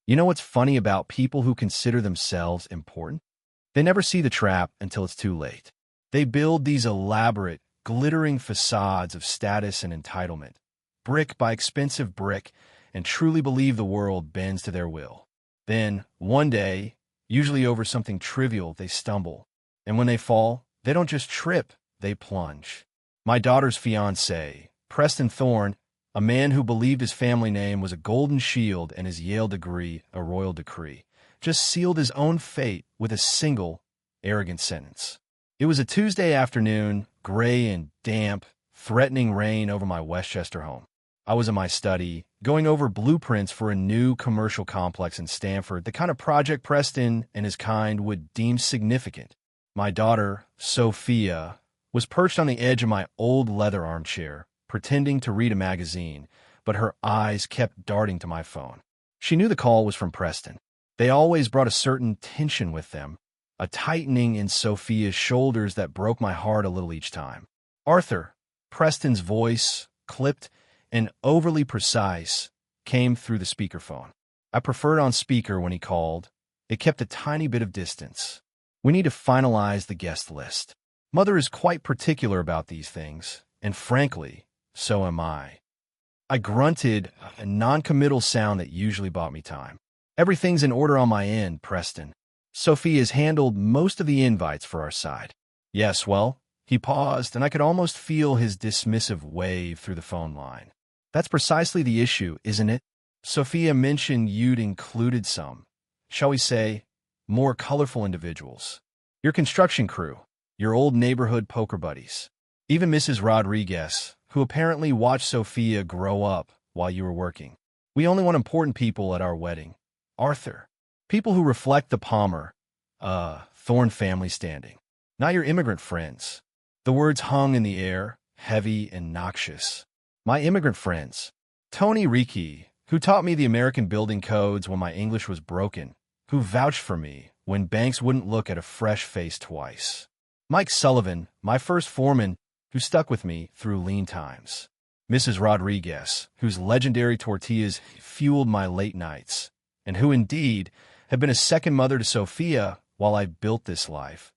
You know what's funny about people who consider themselves important? They never see the trap until it's too late. They build these elaborate, glittering facades of status and entitlement, brick by expensive brick, and truly believe the world bends to their will. Then, one day, usually over something trivial, they stumble. And when they fall, they don't just trip, they plunge. My daughter's fiancé, Preston Thorne, a man who believed his family name was a golden shield and his Yale degree a royal decree, just sealed his own fate with a single, arrogant sentence. It was a Tuesday afternoon, gray and damp, threatening rain over my Westchester home. I was in my study, going over blueprints for a new commercial complex in Stanford, the kind of project Preston and his kind would deem significant. My daughter, Sophia, was perched on the edge of my old leather armchair, pretending to read a magazine, but her eyes kept darting to my phone. She knew the call was from Preston. They always brought a certain tension with them, a tightening in Sophia's shoulders that broke my heart a little each time. Arthur, Preston's voice, clipped and overly precise, came through the speakerphone. I preferred on speaker when he called. It kept a tiny bit of distance. We need to finalize the guest list. Mother is quite particular about these things, and frankly, so am I. I grunted, a non-committal sound that usually bought me time. Everything's in order on my end, Preston. Sophie has handled most of the invites for our side. Yes, well, he paused, and I could almost feel his dismissive wave through the phone line. That's precisely the issue, isn't it? Sophia mentioned you'd included some, shall we say, more colorful individuals. Your construction crew, your old neighborhood poker buddies, even Mrs. Rodriguez, who apparently watched Sophia grow up while you were working. We only want important people at our wedding. Arthur, people who reflect the Palmer, Thorne family standing, not your immigrant friends. The words hung in the air, heavy and noxious. My immigrant friends. Tony Ricci, who taught me the American building codes when my English was broken, who vouched for me when banks wouldn't look at a fresh face twice. Mike Sullivan, my first foreman, who stuck with me through lean times. Mrs. Rodriguez, whose legendary tortillas fueled my late nights, and who indeed had been a second mother to Sophia while I built this life,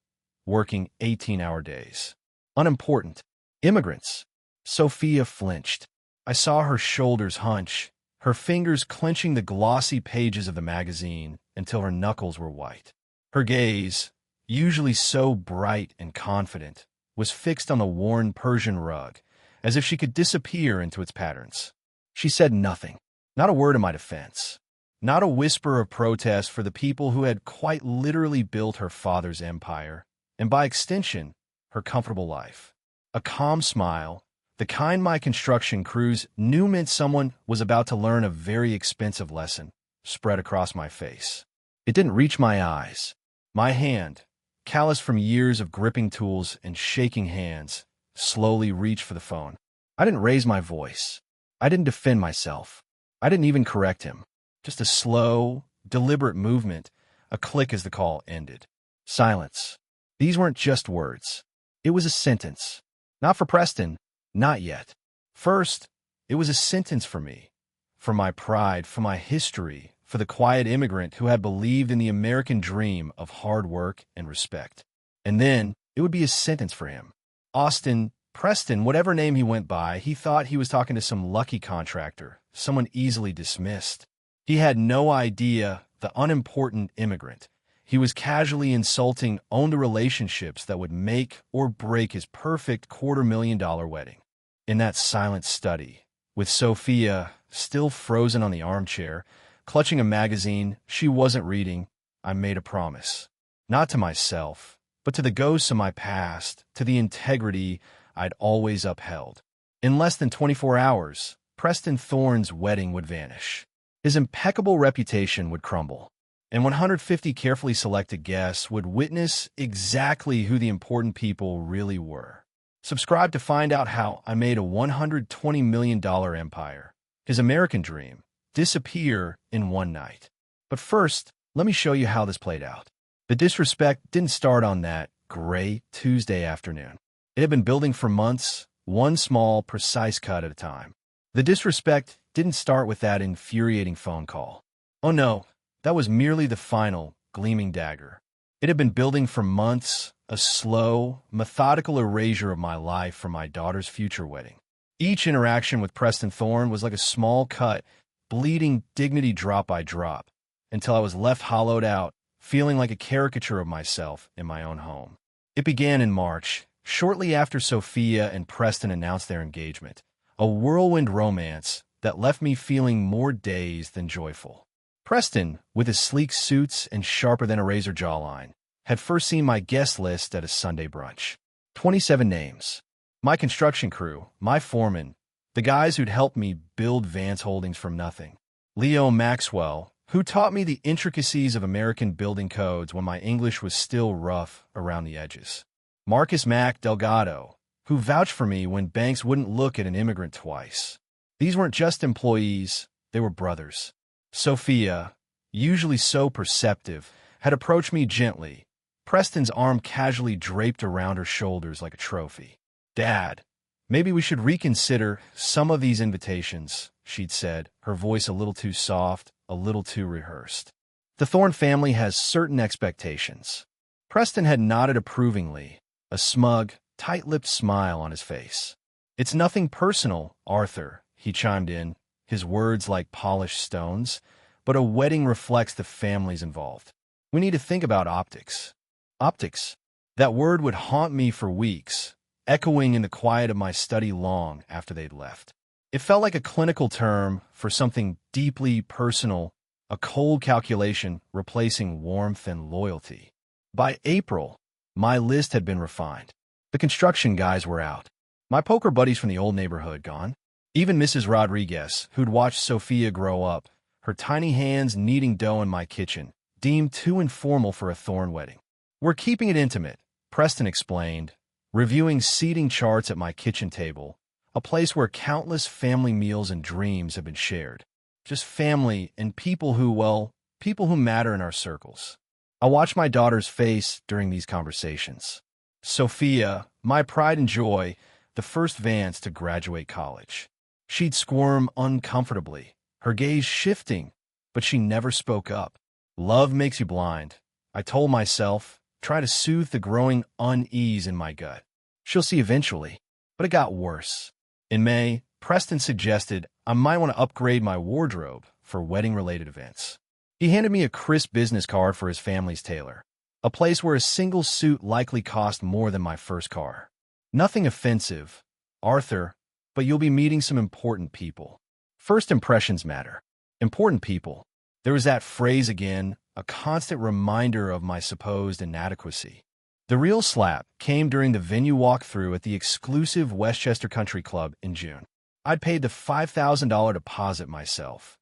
working 18-hour days. Unimportant. Immigrants. Sophia flinched. I saw her shoulders hunch, her fingers clenching the glossy pages of the magazine until her knuckles were white. Her gaze, usually so bright and confident, was fixed on the worn Persian rug, as if she could disappear into its patterns. She said nothing, not a word in my defense, not a whisper of protest for the people who had quite literally built her father's empire, and by extension, her comfortable life. A calm smile, the kind my construction crews knew meant someone was about to learn a very expensive lesson, spread across my face. It didn't reach my eyes. My hand, calloused from years of gripping tools and shaking hands, slowly reached for the phone. I didn't raise my voice. I didn't defend myself. I didn't even correct him. Just a slow, deliberate movement, a click as the call ended. Silence. These weren't just words. It was a sentence. Not for Preston. Not yet. First, it was a sentence for me. For my pride, for my history, for the quiet immigrant who had believed in the American dream of hard work and respect. And then, it would be a sentence for him. Austin, Preston, whatever name he went by, he thought he was talking to some lucky contractor, someone easily dismissed. He had no idea the unimportant immigrant he was casually insulting owned the relationships that would make or break his perfect $250,000 wedding. In that silent study, with Sophia still frozen on the armchair, clutching a magazine she wasn't reading, I made a promise. Not to myself, but to the ghosts of my past, to the integrity I'd always upheld. In less than 24 hours, Preston Thorne's wedding would vanish. His impeccable reputation would crumble, and 150 carefully selected guests would witness exactly who the important people really were. Subscribe to find out how I made a $120 million empire, his American dream, disappear in one night. But first, let me show you how this played out. The disrespect didn't start on that gray Tuesday afternoon. It had been building for months, one small, precise cut at a time. The disrespect didn't start with that infuriating phone call. Oh no, That was merely the final, gleaming dagger. It had been building for months, a slow, methodical erasure of my life for my daughter's future wedding. Each interaction with Preston Thorne was like a small cut, bleeding dignity drop by drop, until I was left hollowed out, feeling like a caricature of myself in my own home. It began in March, shortly after Sophia and Preston announced their engagement, a whirlwind romance that left me feeling more dazed than joyful. Preston, with his sleek suits and sharper-than-a-razor jawline, had first seen my guest list at a Sunday brunch. 27 names. My construction crew, my foreman, the guys who'd helped me build Vance Holdings from nothing. Leo Maxwell, who taught me the intricacies of American building codes when my English was still rough around the edges. Marcus Mac Delgado, who vouched for me when banks wouldn't look at an immigrant twice. These weren't just employees, they were brothers. Sophia, usually so perceptive, had approached me gently, Preston's arm casually draped around her shoulders like a trophy. "Dad, maybe we should reconsider some of these invitations," she'd said, her voice a little too soft, a little too rehearsed. "The Thorne family has certain expectations." Preston had nodded approvingly, a smug, tight-lipped smile on his face. "It's nothing personal, Arthur," he chimed in, his words like polished stones, "but a wedding reflects the families involved. We need to think about optics." Optics. That word would haunt me for weeks, echoing in the quiet of my study long after they'd left. It felt like a clinical term for something deeply personal, a cold calculation replacing warmth and loyalty. By April, my list had been refined. The construction guys were out. My poker buddies from the old neighborhood gone. Even Mrs. Rodriguez, who'd watched Sophia grow up, her tiny hands kneading dough in my kitchen, deemed too informal for a Thorne wedding. "We're keeping it intimate," Preston explained, reviewing seating charts at my kitchen table, a place where countless family meals and dreams have been shared. Just family and people who matter in our circles. I watched my daughter's face during these conversations. Sophia, my pride and joy, the first Vance to graduate college. She'd squirm uncomfortably, her gaze shifting, but she never spoke up. "Love makes you blind," I told myself, trying to soothe the growing unease in my gut. "She'll see eventually." But it got worse. In May, Preston suggested I might want to upgrade my wardrobe for wedding-related events. He handed me a crisp business card for his family's tailor, a place where a single suit likely cost more than my first car. "Nothing offensive, Arthur, but you'll be meeting some important people." First impressions matter. Important people. There was that phrase again, a constant reminder of my supposed inadequacy. The real slap came during the venue walkthrough at the exclusive Westchester Country Club in June. I'd paid the $5,000 deposit myself,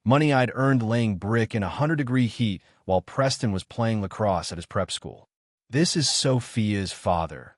money I'd earned laying brick in 100-degree heat while Preston was playing lacrosse at his prep school. "This is Sophia's father."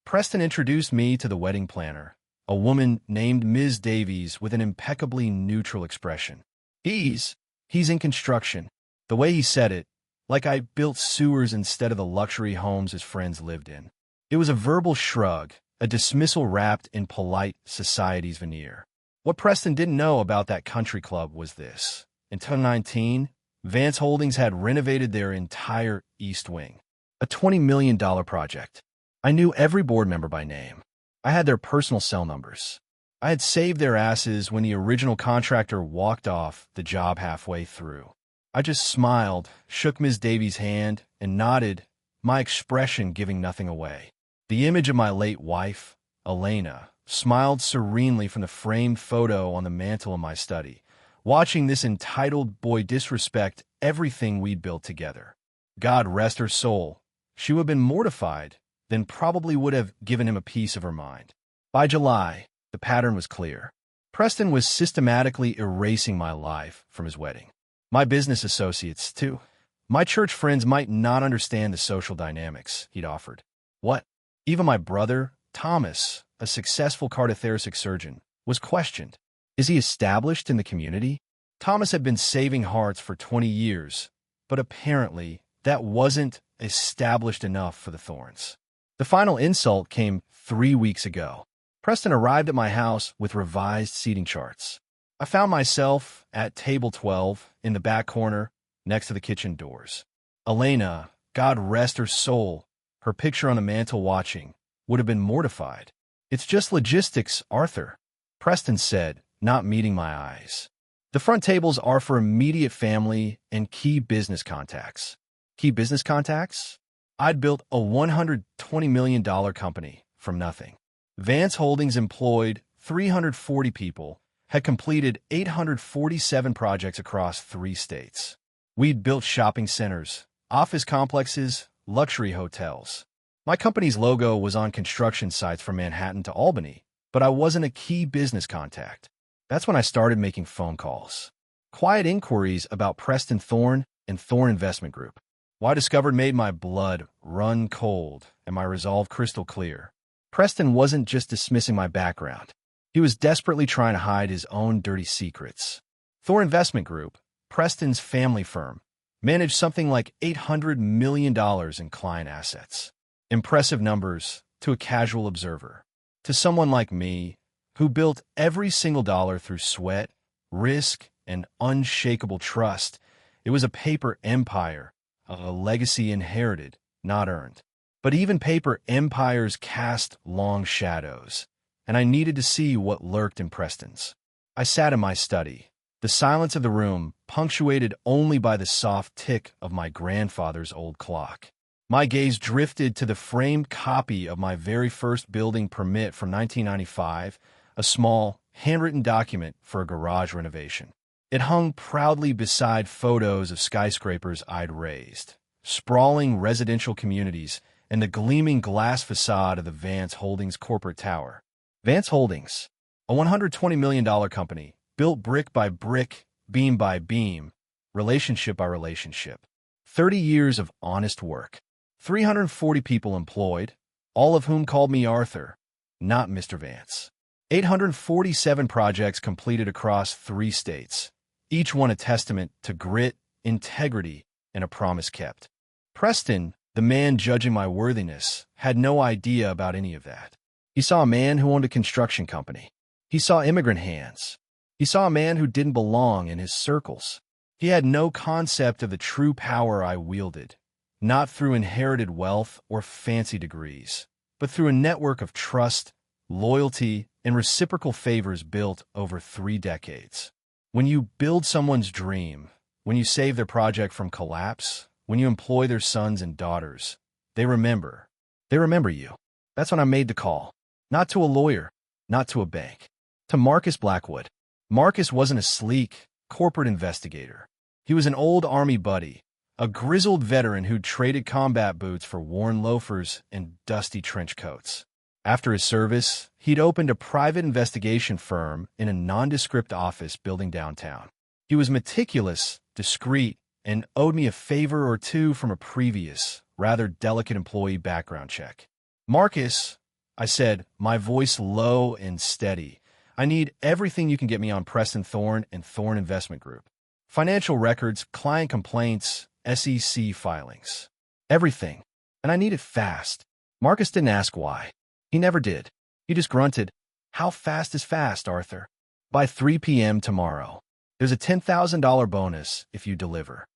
Preston introduced me to the wedding planner, a woman named Ms. Davies with an impeccably neutral expression. He's in construction." The way he said it, like I built sewers instead of the luxury homes his friends lived in. It was a verbal shrug, a dismissal wrapped in polite society's veneer. What Preston didn't know about that country club was this. In 2019, Vance Holdings had renovated their entire East Wing, a $20 million project. I knew every board member by name. I had their personal cell numbers. I had saved their asses when the original contractor walked off the job halfway through. I just smiled, shook Ms. Davies' hand, and nodded, my expression giving nothing away. The image of my late wife, Elena, smiled serenely from the framed photo on the mantel in my study, watching this entitled boy disrespect everything we'd built together. God rest her soul. She would have been mortified, then probably would have given him a piece of her mind. By July, the pattern was clear. Preston was systematically erasing my life from his wedding. My business associates, too. My church friends might not understand the social dynamics, he'd offered. What? Even my brother, Thomas, a successful cardiothoracic surgeon, was questioned. Is he established in the community? Thomas had been saving hearts for 20 years, but apparently that wasn't established enough for the Thornes. The final insult came 3 weeks ago. Preston arrived at my house with revised seating charts. I found myself at table 12 in the back corner, next to the kitchen doors. Elena, God rest her soul, her picture on the mantel watching, would have been mortified. "It's just logistics, Arthur," Preston said, not meeting my eyes. "The front tables are for immediate family and key business contacts." Key business contacts? I'd built a $120 million company from nothing. Vance Holdings employed 340 people, had completed 847 projects across 3 states. We'd built shopping centers, office complexes, luxury hotels. My company's logo was on construction sites from Manhattan to Albany, but I wasn't a key business contact. That's when I started making phone calls. Quiet inquiries about Preston Thorne and Thorne Investment Group. What I discovered made my blood run cold and my resolve crystal clear. Preston wasn't just dismissing my background. He was desperately trying to hide his own dirty secrets. Thorne Investment Group, Preston's family firm, managed something like $800 million in client assets. Impressive numbers to a casual observer. To someone like me, who built every single dollar through sweat, risk, and unshakable trust, it was a paper empire, a legacy inherited, not earned. But even paper empires cast long shadows, and I needed to see what lurked in Preston's. I sat in my study, the silence of the room punctuated only by the soft tick of my grandfather's old clock. My gaze drifted to the framed copy of my very first building permit from 1995, a small, handwritten document for a garage renovation. It hung proudly beside photos of skyscrapers I'd raised, sprawling residential communities, and the gleaming glass facade of the Vance Holdings corporate tower. Vance Holdings, a $120 million company, built brick by brick, beam by beam, relationship by relationship. 30 years of honest work. 340 people employed, all of whom called me Arthur, not Mr. Vance. 847 projects completed across 3 states, each one a testament to grit, integrity, and a promise kept. Preston, the man judging my worthiness, had no idea about any of that. He saw a man who owned a construction company. He saw immigrant hands. He saw a man who didn't belong in his circles. He had no concept of the true power I wielded, not through inherited wealth or fancy degrees, but through a network of trust, loyalty, and reciprocal favors built over 3 decades. When you build someone's dream, when you save their project from collapse, when you employ their sons and daughters, they remember. They remember you. That's when I made the call. Not to a lawyer, not to a bank. To Marcus Blackwood. Marcus wasn't a sleek, corporate investigator. He was an old Army buddy, a grizzled veteran who'd traded combat boots for worn loafers and dusty trench coats. After his service, he'd opened a private investigation firm in a nondescript office building downtown. He was meticulous, discreet, and owed me a favor or two from a previous, rather delicate employee background check. "Marcus," I said, my voice low and steady, "I need everything you can get me on Preston Thorne and Thorne Investment Group. Financial records, client complaints, SEC filings. Everything. And I need it fast." Marcus didn't ask why. He never did. He just grunted, "How fast is fast, Arthur?" "By 3 p.m. tomorrow. There's a $10,000 bonus if you deliver."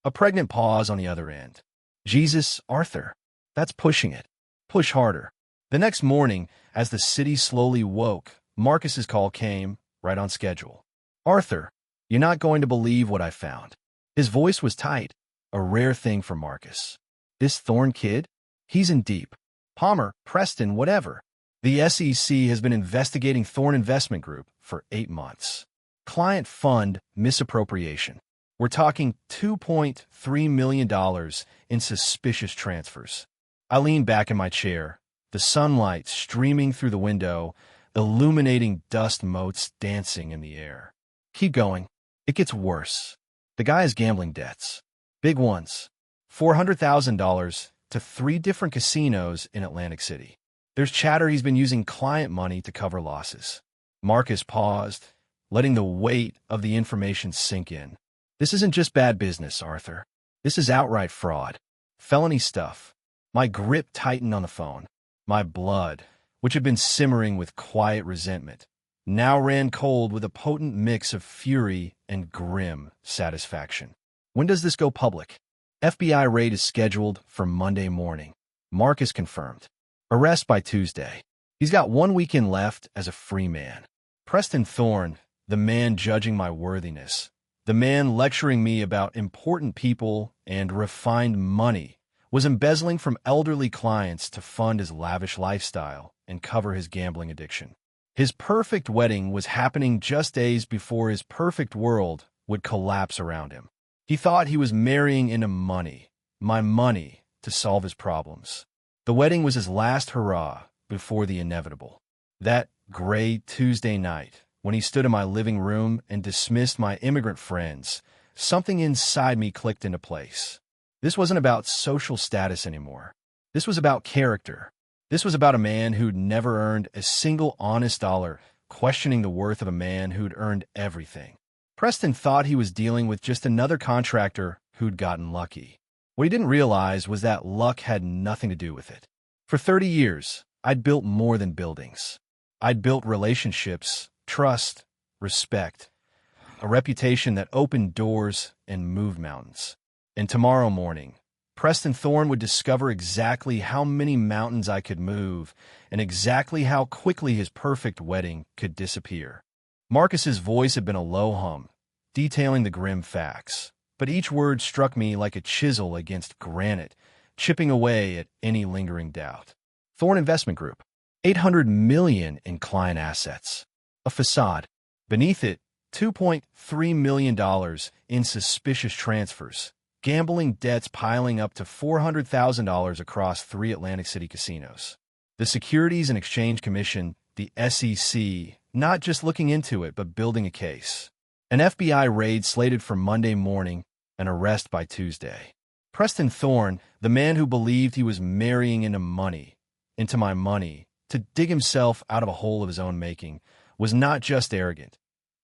A pregnant pause on the other end. "Jesus, Arthur. That's pushing it. Push harder." The next morning, as the city slowly woke, Marcus's call came, right on schedule. "Arthur, you're not going to believe what I found." His voice was tight, a rare thing for Marcus. "This Thorne kid? He's in deep. Palmer, Preston, whatever. The SEC has been investigating Thorne Investment Group for 8 months. Client fund misappropriation. We're talking $2.3 million in suspicious transfers." I leaned back in my chair, the sunlight streaming through the window, illuminating dust motes dancing in the air. "Keep going. It gets worse. The guy has gambling debts. Big ones. $400,000 to 3 different casinos in Atlantic City. There's chatter he's been using client money to cover losses." Marcus paused, letting the weight of the information sink in. "This isn't just bad business, Arthur. This is outright fraud. Felony stuff." My grip tightened on the phone. My blood, which had been simmering with quiet resentment, now ran cold with a potent mix of fury and grim satisfaction. When does this go public? FBI raid is scheduled for Monday morning. Marcus confirmed. Arrest by Tuesday. He's got 1 weekend left as a free man. Preston Thorne, the man judging my worthiness, the man lecturing me about important people and refined money, was embezzling from elderly clients to fund his lavish lifestyle and cover his gambling addiction. His perfect wedding was happening just days before his perfect world would collapse around him. He thought he was marrying into money, my money, to solve his problems. The wedding was his last hurrah before the inevitable. That gray Tuesday night, when he stood in my living room and dismissed my immigrant friends, something inside me clicked into place. This wasn't about social status anymore. This was about character. This was about a man who'd never earned a single honest dollar, questioning the worth of a man who'd earned everything. Preston thought he was dealing with just another contractor who'd gotten lucky. What he didn't realize was that luck had nothing to do with it. For 30 years, I'd built more than buildings. I'd built relationships, trust, respect, a reputation that opened doors and moved mountains. And tomorrow morning, Preston Thorne would discover exactly how many mountains I could move and exactly how quickly his perfect wedding could disappear. Marcus's voice had been a low hum, detailing the grim facts, but each word struck me like a chisel against granite, chipping away at any lingering doubt. Thorne Investment Group, $800 million in client assets. A facade. Beneath it, $2.3 million in suspicious transfers. Gambling debts piling up to $400,000 across 3 Atlantic City casinos. The Securities and Exchange Commission, the SEC, not just looking into it, but building a case. An FBI raid slated for Monday morning, an arrest by Tuesday. Preston Thorne, the man who believed he was marrying into my money, to dig himself out of a hole of his own making, was not just arrogant.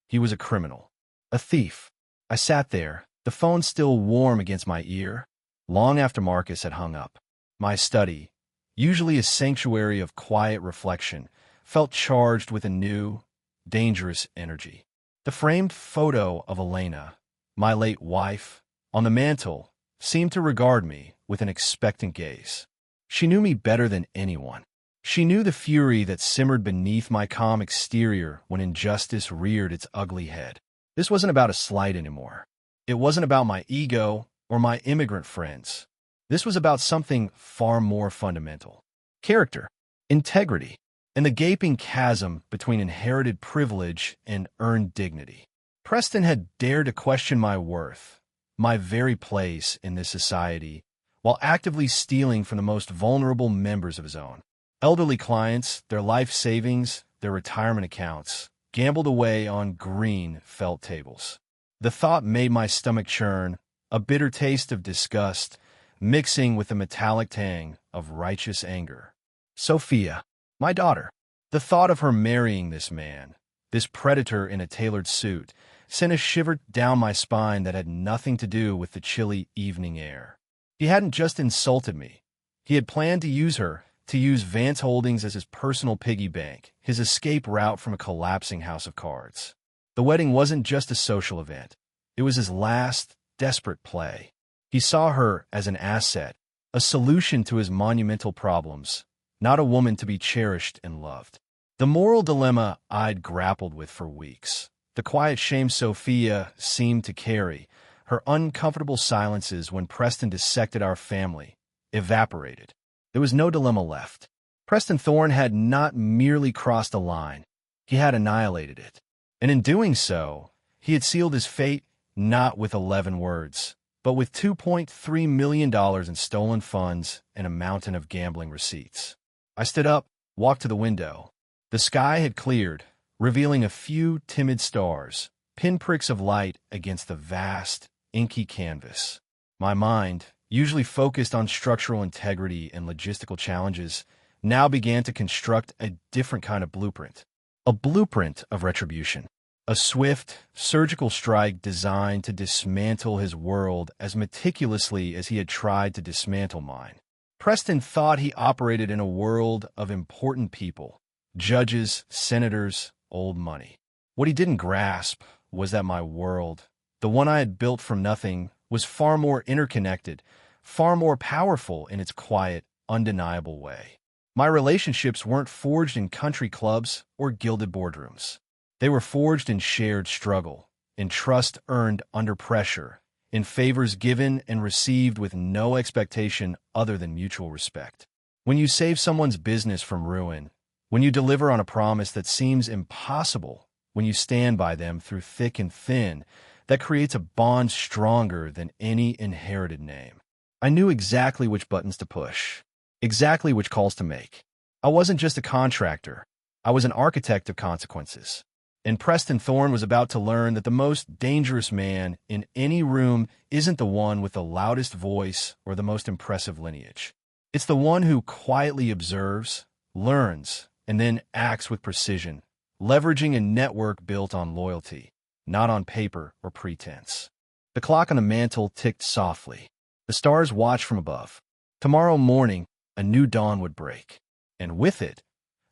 He was a criminal, a thief. I sat there, the phone still warm against my ear, long after Marcus had hung up. My study, usually a sanctuary of quiet reflection, felt charged with a new, dangerous energy. The framed photo of Elena, my late wife, on the mantel, seemed to regard me with an expectant gaze. She knew me better than anyone. She knew the fury that simmered beneath my calm exterior when injustice reared its ugly head. This wasn't about a slight anymore. It wasn't about my ego or my immigrant friends. This was about something far more fundamental. Character, integrity, and the gaping chasm between inherited privilege and earned dignity. Preston had dared to question my worth, my very place in this society, while actively stealing from the most vulnerable members of his own. Elderly clients, their life savings, their retirement accounts, gambled away on green felt tables. The thought made my stomach churn, a bitter taste of disgust, mixing with the metallic tang of righteous anger. Sophia, my daughter. The thought of her marrying this man, this predator in a tailored suit, sent a shiver down my spine that had nothing to do with the chilly evening air. He hadn't just insulted me. He had planned to use her, to use Vance Holdings as his personal piggy bank, his escape route from a collapsing house of cards. The wedding wasn't just a social event. It was his last, desperate play. He saw her as an asset, a solution to his monumental problems, not a woman to be cherished and loved. The moral dilemma I'd grappled with for weeks, the quiet shame Sophia seemed to carry, her uncomfortable silences when Preston dissected our family, evaporated. There was no dilemma left. Preston Thorne had not merely crossed a line, he had annihilated it. And in doing so, he had sealed his fate not with 11 words, but with $2.3 million in stolen funds and a mountain of gambling receipts. I stood up, walked to the window. The sky had cleared, revealing a few timid stars, pinpricks of light against the vast, inky canvas. My mind, usually focused on structural integrity and logistical challenges, now began to construct a different kind of blueprint. A blueprint of retribution. A swift, surgical strike designed to dismantle his world as meticulously as he had tried to dismantle mine. Preston thought he operated in a world of important people, judges, senators, old money. What he didn't grasp was that my world, the one I had built from nothing, was far more interconnected, far more powerful in its quiet, undeniable way. My relationships weren't forged in country clubs or gilded boardrooms. They were forged in shared struggle, in trust earned under pressure, in favors given and received with no expectation other than mutual respect. When you save someone's business from ruin, when you deliver on a promise that seems impossible, when you stand by them through thick and thin, that creates a bond stronger than any inherited name. I knew exactly which buttons to push, exactly which calls to make. I wasn't just a contractor. I was an architect of consequences. And Preston Thorne was about to learn that the most dangerous man in any room isn't the one with the loudest voice or the most impressive lineage. It's the one who quietly observes, learns, and then acts with precision, leveraging a network built on loyalty, not on paper or pretense. The clock on the mantel ticked softly. The stars watched from above. Tomorrow morning, a new dawn would break. And with it,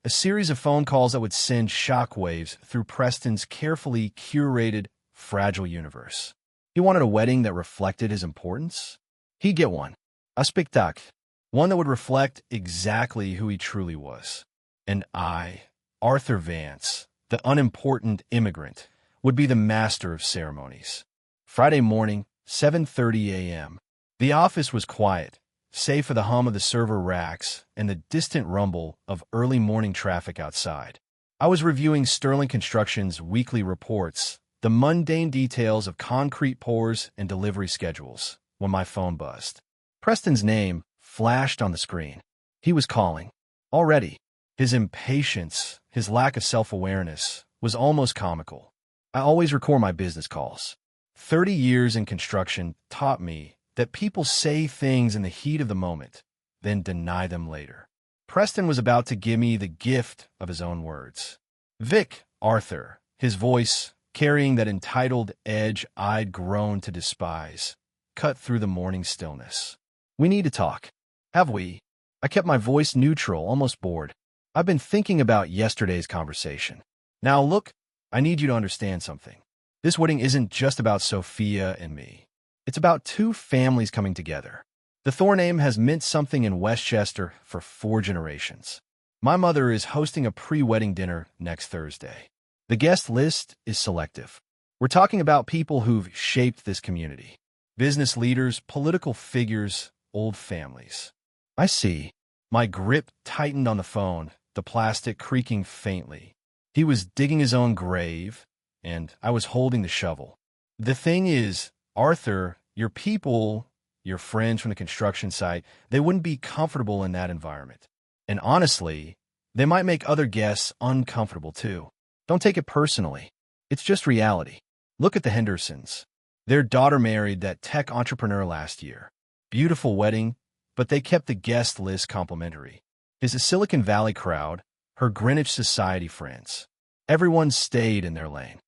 a series of phone calls that would send shockwaves through Preston's carefully curated, fragile universe. He wanted a wedding that reflected his importance. He'd get one. A spectacle. One that would reflect exactly who he truly was. And I, Arthur Vance, the unimportant immigrant, would be the master of ceremonies. Friday morning, 7:30 a.m. The office was quiet, save for the hum of the server racks and the distant rumble of early morning traffic outside. I was reviewing Sterling Construction's weekly reports, the mundane details of concrete pours and delivery schedules, when my phone buzzed. Preston's name flashed on the screen. He was calling. Already, his impatience, his lack of self-awareness, was almost comical. I always record my business calls. 30 years in construction taught me that people say things in the heat of the moment, then deny them later. Preston was about to give me the gift of his own words. Vic, Arthur, his voice, carrying that entitled edge I'd grown to despise, cut through the morning stillness. We need to talk. Have we? I kept my voice neutral, almost bored. I've been thinking about yesterday's conversation. Now look, I need you to understand something. This wedding isn't just about Sophia and me. It's about two families coming together. The Thorne name has meant something in Westchester for 4 generations. My mother is hosting a pre-wedding dinner next Thursday. The guest list is selective. We're talking about people who've shaped this community. Business leaders, political figures, old families. I see. My grip tightened on the phone, the plastic creaking faintly. He was digging his own grave, and I was holding the shovel. The thing is, Arthur, your people, your friends from the construction site, they wouldn't be comfortable in that environment. And honestly, they might make other guests uncomfortable too. Don't take it personally. It's just reality. Look at the Hendersons. Their daughter married that tech entrepreneur last year. Beautiful wedding, but they kept the guest list complimentary. His Silicon Valley crowd, her Greenwich Society friends. Everyone stayed in their lane.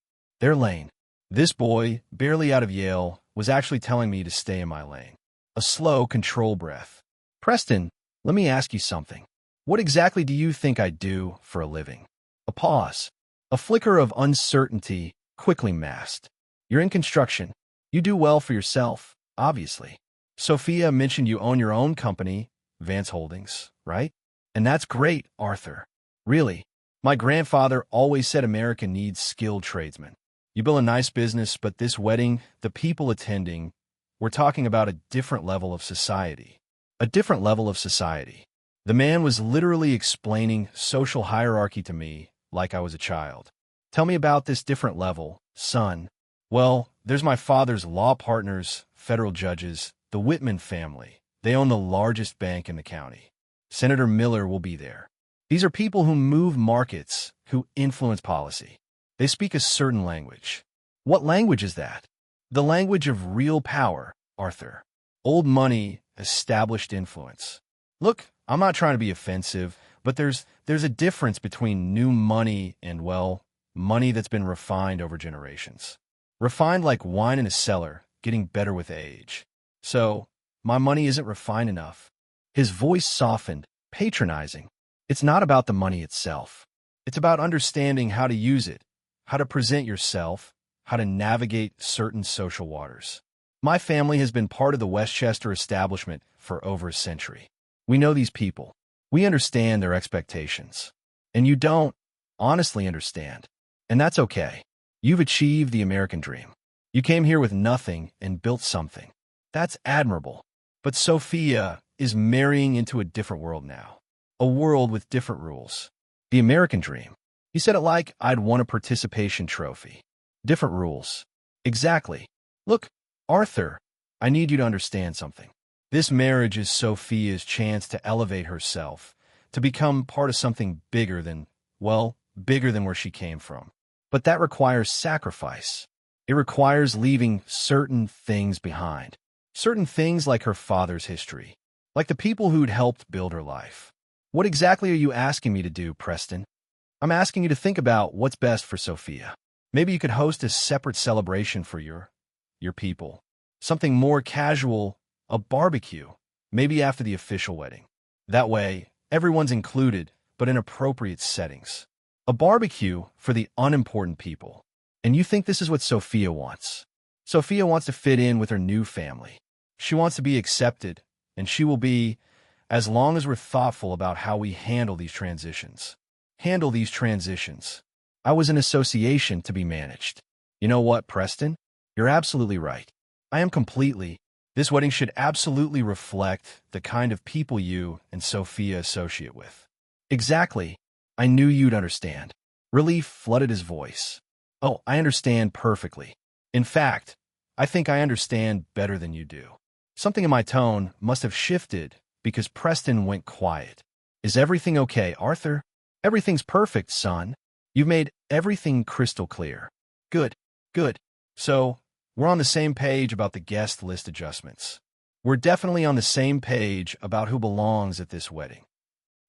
Their lane. This boy, barely out of Yale, was actually telling me to stay in my lane. A slow, controlled breath. Preston, let me ask you something. What exactly do you think I do for a living? A pause. A flicker of uncertainty quickly masked. You're in construction. You do well for yourself, obviously. Sophia mentioned you own your own company, Vance Holdings, right? And that's great, Arthur. Really. My grandfather always said America needs skilled tradesmen. You build a nice business, but this wedding, the people attending, we're talking about a different level of society. A different level of society. The man was literally explaining social hierarchy to me like I was a child. Tell me about this different level, son. Well, there's my father's law partners, federal judges, the Whitman family. They own the largest bank in the county. Senator Miller will be there. These are people who move markets, who influence policy. They speak a certain language. What language is that? The language of real power, Arthur. Old money, established influence. Look, I'm not trying to be offensive, but there's a difference between new money and, well, money that's been refined over generations. Refined like wine in a cellar, getting better with age. So, my money isn't refined enough. His voice softened, patronizing. It's not about the money itself. It's about understanding how to use it, how to present yourself, how to navigate certain social waters. My family has been part of the Westchester establishment for over a century. We know these people. We understand their expectations. And you don't honestly understand. And that's okay. You've achieved the American dream. You came here with nothing and built something. That's admirable. But Sophia is marrying into a different world now. A world with different rules. The American dream. You said it like I'd won a participation trophy. Different rules. Exactly. Look, Arthur, I need you to understand something. This marriage is Sophia's chance to elevate herself, to become part of something bigger than, well, bigger than where she came from. But that requires sacrifice. It requires leaving certain things behind. Certain things like her father's history, like the people who'd helped build her life. What exactly are you asking me to do, Preston? I'm asking you to think about what's best for Sophia. Maybe you could host a separate celebration for your people. Something more casual, a barbecue, maybe after the official wedding. That way, everyone's included, but in appropriate settings. A barbecue for the unimportant people. And you think this is what Sophia wants. Sophia wants to fit in with her new family. She wants to be accepted, and she will be, as long as we're thoughtful about how we handle these transitions. Handle these transitions. I was an association to be managed. You know what, Preston? You're absolutely right. I am completely. This wedding should absolutely reflect the kind of people you and Sophia associate with. Exactly. I knew you'd understand. Relief flooded his voice. Oh, I understand perfectly. In fact, I think I understand better than you do. Something in my tone must have shifted because Preston went quiet. Is everything okay, Arthur? Everything's perfect, son. You've made everything crystal clear. Good, good. So, we're on the same page about the guest list adjustments. We're definitely on the same page about who belongs at this wedding.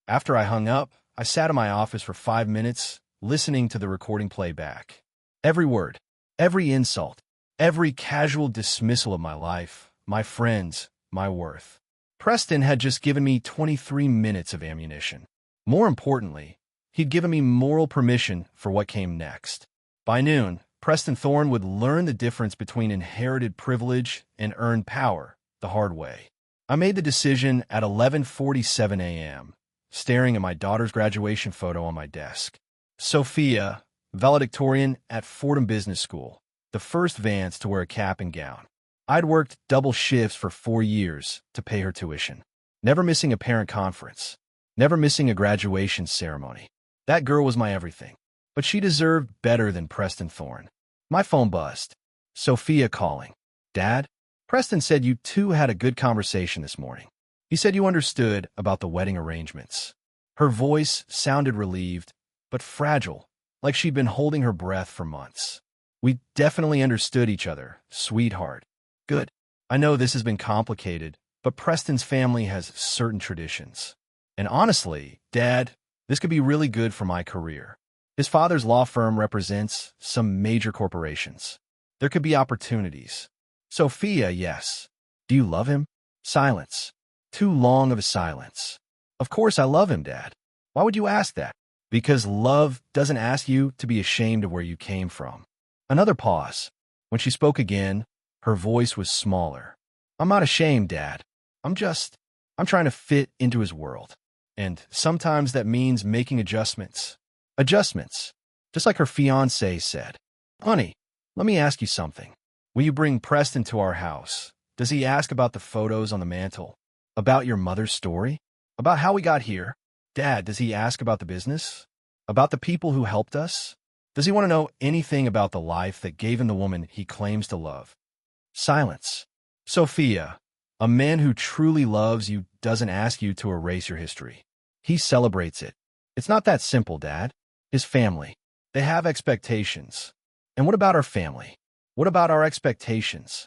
After I hung up, I sat in my office for 5 minutes, listening to the recording playback. Every word, every insult, every casual dismissal of my life, my friends, my worth. Preston had just given me 23 minutes of ammunition. More importantly, he'd given me moral permission for what came next. By noon, Preston Thorne would learn the difference between inherited privilege and earned power the hard way. I made the decision at 11:47 a.m., staring at my daughter's graduation photo on my desk. Sophia, valedictorian at Fordham Business School, the first Vance to wear a cap and gown. I'd worked double shifts for 4 years to pay her tuition, never missing a parent conference, never missing a graduation ceremony. That girl was my everything. But she deserved better than Preston Thorne. My phone buzzed. Sophia calling. Dad? Preston said you two had a good conversation this morning. He said you understood about the wedding arrangements. Her voice sounded relieved, but fragile, like she'd been holding her breath for months. We definitely understood each other, sweetheart. Good. I know this has been complicated, but Preston's family has certain traditions. And honestly, Dad, this could be really good for my career. His father's law firm represents some major corporations. There could be opportunities. Sophia, yes. Do you love him? Silence. Too long of a silence. Of course I love him, Dad. Why would you ask that? Because love doesn't ask you to be ashamed of where you came from. Another pause. When she spoke again, her voice was smaller. I'm not ashamed, Dad. I'm trying to fit into his world. And sometimes that means making adjustments. Adjustments. Just like her fiancé said. Honey, let me ask you something. When you bring Preston to our house, does he ask about the photos on the mantle? About your mother's story? About how we got here? Dad, does he ask about the business? About the people who helped us? Does he want to know anything about the life that gave him the woman he claims to love? Silence. Sophia, a man who truly loves you doesn't ask you to erase your history. He celebrates it. It's not that simple, Dad. His family. They have expectations. And what about our family? What about our expectations?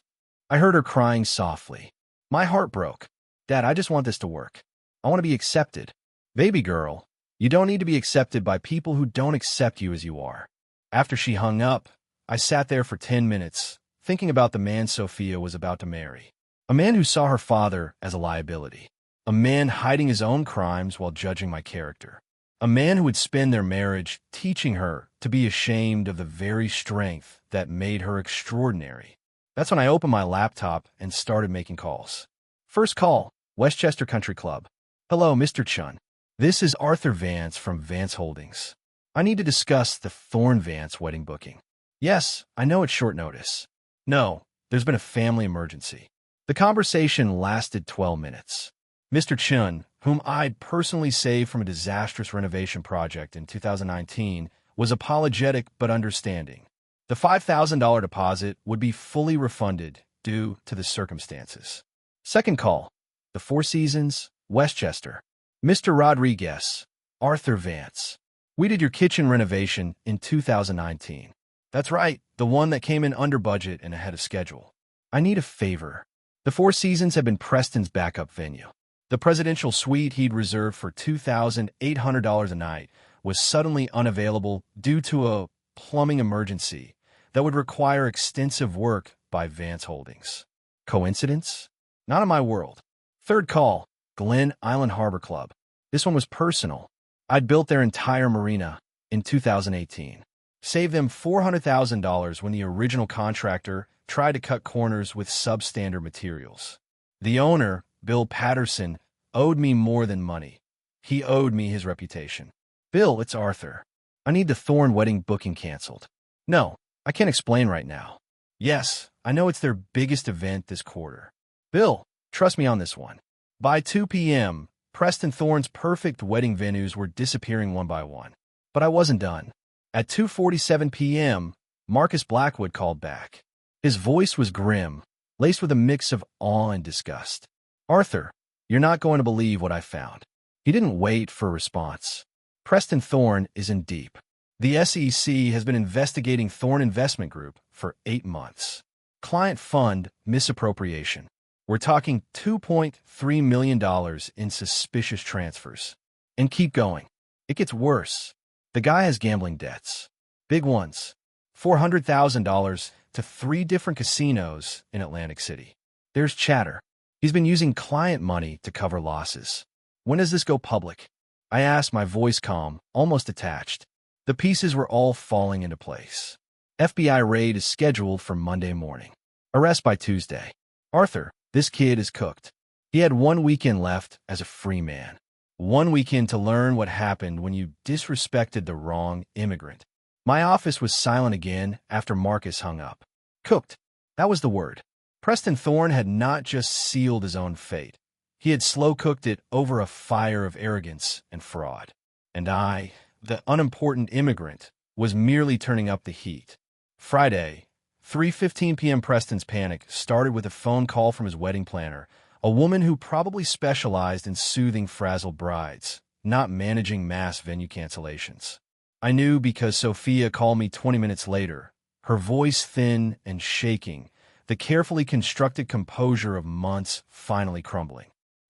I heard her crying softly. My heart broke. Dad, I just want this to work. I want to be accepted. Baby girl, you don't need to be accepted by people who don't accept you as you are. After she hung up, I sat there for 10 minutes, thinking about the man Sophia was about to marry. A man who saw her father as a liability. A man hiding his own crimes while judging my character. A man who would spend their marriage teaching her to be ashamed of the very strength that made her extraordinary. That's when I opened my laptop and started making calls. First call, Westchester Country Club. Hello, Mr. Chun. This is Arthur Vance from Vance Holdings. I need to discuss the Thorne Vance wedding booking. Yes, I know it's short notice. No, there's been a family emergency. The conversation lasted 12 minutes. Mr. Chun, whom I'd personally saved from a disastrous renovation project in 2019, was apologetic but understanding. The $5,000 deposit would be fully refunded due to the circumstances. Second call, the Four Seasons, Westchester. Mr. Rodriguez, Arthur Vance. We did your kitchen renovation in 2019. That's right, the one that came in under budget and ahead of schedule. I need a favor. The Four Seasons had been Preston's backup venue. The presidential suite he'd reserved for $2,800 a night was suddenly unavailable due to a plumbing emergency that would require extensive work by Vance Holdings. Coincidence? Not in my world. Third call, Glen Island Harbor Club. This one was personal. I'd built their entire marina in 2018. Saved them $400,000 when the original contractor tried to cut corners with substandard materials. The owner, Bill Patterson, owed me more than money. He owed me his reputation. Bill, it's Arthur. I need the Thorne wedding booking canceled. No, I can't explain right now. Yes, I know it's their biggest event this quarter. Bill, trust me on this one. By 2 p.m., Preston Thorne's perfect wedding venues were disappearing one by one. But I wasn't done. At 2:47 p.m., Marcus Blackwood called back. His voice was grim, laced with a mix of awe and disgust. Arthur, you're not going to believe what I found. He didn't wait for a response. Preston Thorne is in deep. The SEC has been investigating Thorne Investment Group for 8 months. Client fund misappropriation. We're talking $2.3 million in suspicious transfers. And keep going. It gets worse. The guy has gambling debts. Big ones. $400,000 to 3 different casinos in Atlantic City. There's chatter. He's been using client money to cover losses. When does this go public? I asked, my voice calm, almost detached. The pieces were all falling into place. FBI raid is scheduled for Monday morning. Arrest by Tuesday. Arthur, this kid is cooked. He had 1 weekend left as a free man. 1 weekend to learn what happened when you disrespected the wrong immigrant. My office was silent again after Marcus hung up. Cooked. That was the word. Preston Thorne had not just sealed his own fate. He had slow-cooked it over a fire of arrogance and fraud. And I, the unimportant immigrant, was merely turning up the heat. Friday, 3:15 p.m. Preston's panic started with a phone call from his wedding planner, a woman who probably specialized in soothing frazzled brides, not managing mass venue cancellations. I knew because Sophia called me 20 minutes later, her voice thin and shaking, the carefully constructed composure of months finally crumbling.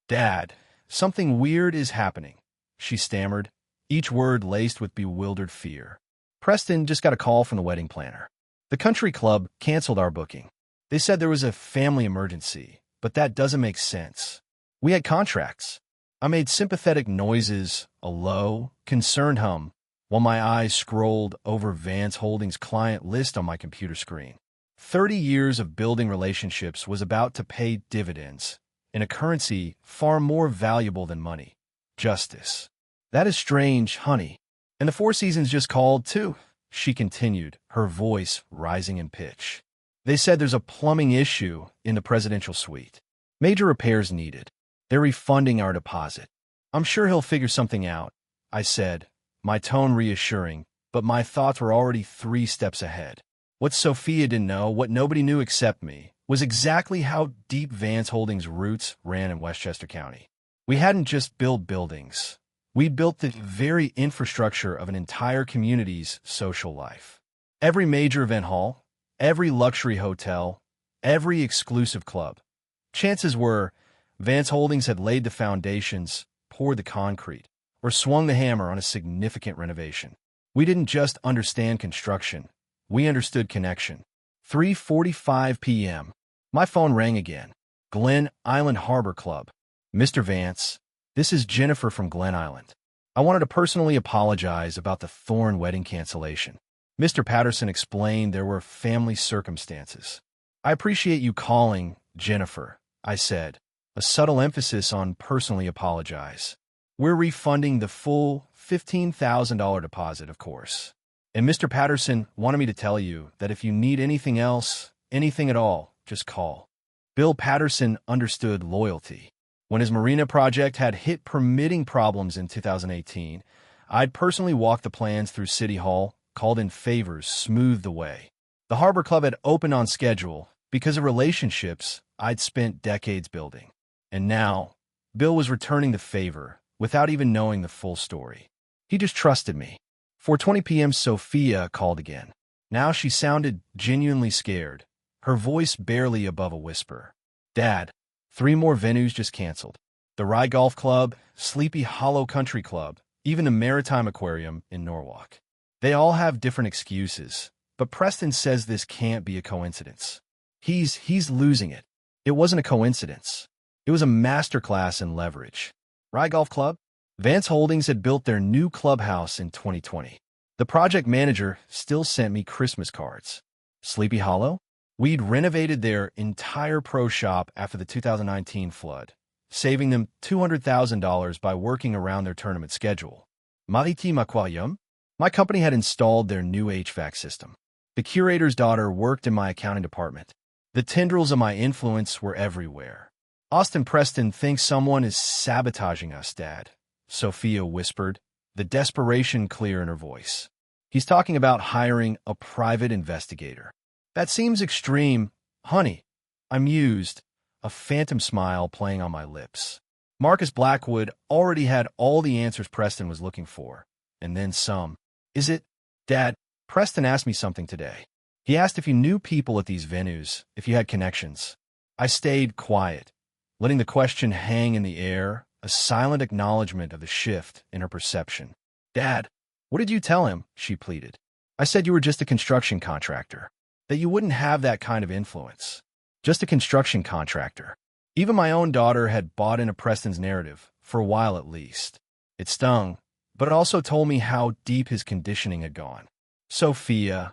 Dad, something weird is happening, she stammered, each word laced with bewildered fear. Preston just got a call from the wedding planner. The country club canceled our booking. They said there was a family emergency, but that doesn't make sense. We had contracts. I made sympathetic noises, a low, concerned hum, while my eyes scrolled over Vance Holdings' client list on my computer screen. 30 years of building relationships was about to pay dividends in a currency far more valuable than money. Justice. That is strange, honey. And the Four Seasons just called, too, she continued, her voice rising in pitch. They said there's a plumbing issue in the presidential suite. Major repairs needed. They're refunding our deposit. I'm sure he'll figure something out, I said, my tone reassuring, but my thoughts were already 3 steps ahead. What Sophia didn't know, what nobody knew except me, was exactly how deep Vance Holdings' roots ran in Westchester County. We hadn't just built buildings. We built the very infrastructure of an entire community's social life. Every major event hall, every luxury hotel, every exclusive club. Chances were, Vance Holdings had laid the foundations, poured the concrete, or swung the hammer on a significant renovation. We didn't just understand construction. We understood connection. 3:45 p.m. My phone rang again. Glen Island Harbor Club. Mr. Vance, this is Jennifer from Glen Island. I wanted to personally apologize about the Thorne wedding cancellation. Mr. Patterson explained there were family circumstances. I appreciate you calling, Jennifer, I said, a subtle emphasis on personally apologize. We're refunding the full $15,000 deposit, of course. And Mr. Patterson wanted me to tell you that if you need anything else, anything at all, just call. Bill Patterson understood loyalty. When his marina project had hit permitting problems in 2018, I'd personally walked the plans through City Hall, called in favors, smoothed the way. The Harbor Club had opened on schedule because of relationships I'd spent decades building. And now, Bill was returning the favor without even knowing the full story. He just trusted me. 4:20 p.m. Sophia called again. Now she sounded genuinely scared, her voice barely above a whisper. Dad, 3 more venues just canceled. The Rye Golf Club, Sleepy Hollow Country Club, even the Maritime Aquarium in Norwalk. They all have different excuses, but Preston says this can't be a coincidence. He's losing it. It wasn't a coincidence. It was a masterclass in leverage. Rye Golf Club? Vance Holdings had built their new clubhouse in 2020. The project manager still sent me Christmas cards. Sleepy Hollow? We'd renovated their entire pro shop after the 2019 flood, saving them $200,000 by working around their tournament schedule. Maritime Aquarium? My company had installed their new HVAC system. The curator's daughter worked in my accounting department. The tendrils of my influence were everywhere. Austin Preston thinks someone is sabotaging us, Dad, Sophia whispered, the desperation clear in her voice. He's talking about hiring a private investigator. That seems extreme, honey. I mused, a phantom smile playing on my lips. Marcus Blackwood already had all the answers Preston was looking for, and then some. Is it? Dad, Preston asked me something today. He asked if you knew people at these venues, if you had connections. I stayed quiet, letting the question hang in the air, a silent acknowledgement of the shift in her perception. Dad, what did you tell him? She pleaded. I said you were just a construction contractor, that you wouldn't have that kind of influence. Just a construction contractor. Even my own daughter had bought into Preston's narrative, for a while at least. It stung, but it also told me how deep his conditioning had gone. Sophia,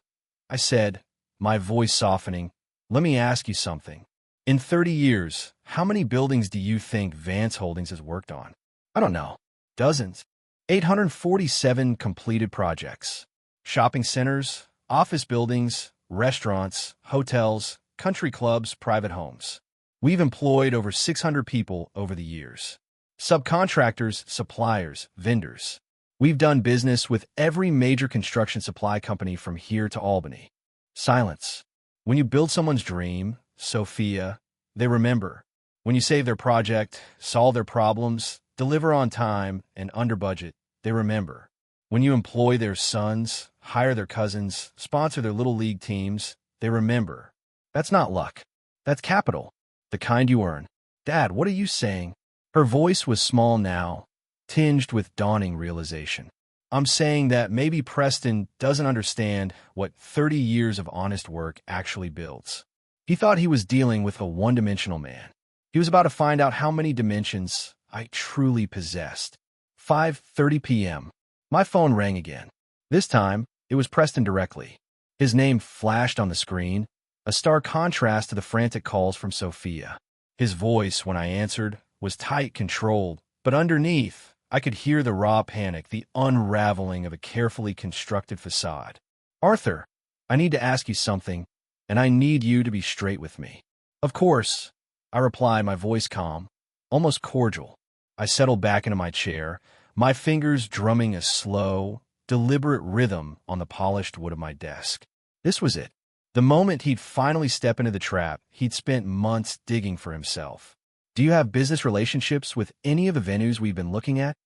I said, my voice softening, let me ask you something. In 30 years, how many buildings do you think Vance Holdings has worked on? I don't know. Dozens. 847 completed projects. Shopping centers, office buildings, restaurants, hotels, country clubs, private homes. We've employed over 600 people over the years. Subcontractors, suppliers, vendors. We've done business with every major construction supply company from here to Albany. Silence. When you build someone's dream, Sophia, they remember. When you save their project, solve their problems, deliver on time, and under budget, they remember. When you employ their sons, hire their cousins, sponsor their little league teams, they remember. That's not luck. That's capital. The kind you earn. Dad, what are you saying? Her voice was small now, tinged with dawning realization. I'm saying that maybe Preston doesn't understand what 30 years of honest work actually builds. He thought he was dealing with a one-dimensional man. He was about to find out how many dimensions I truly possessed. 5:30 p.m. My phone rang again. This time, it was Preston directly. His name flashed on the screen, a stark contrast to the frantic calls from Sophia. His voice, when I answered, was tight, controlled, but underneath, I could hear the raw panic, the unraveling of a carefully constructed facade. Arthur, I need to ask you something, and I need you to be straight with me. Of course, I replied, my voice calm, almost cordial. I settled back into my chair, my fingers drumming a slow, deliberate rhythm on the polished wood of my desk. This was it. The moment he'd finally step into the trap he'd spent months digging for himself. Do you have business relationships with any of the venues we've been looking at?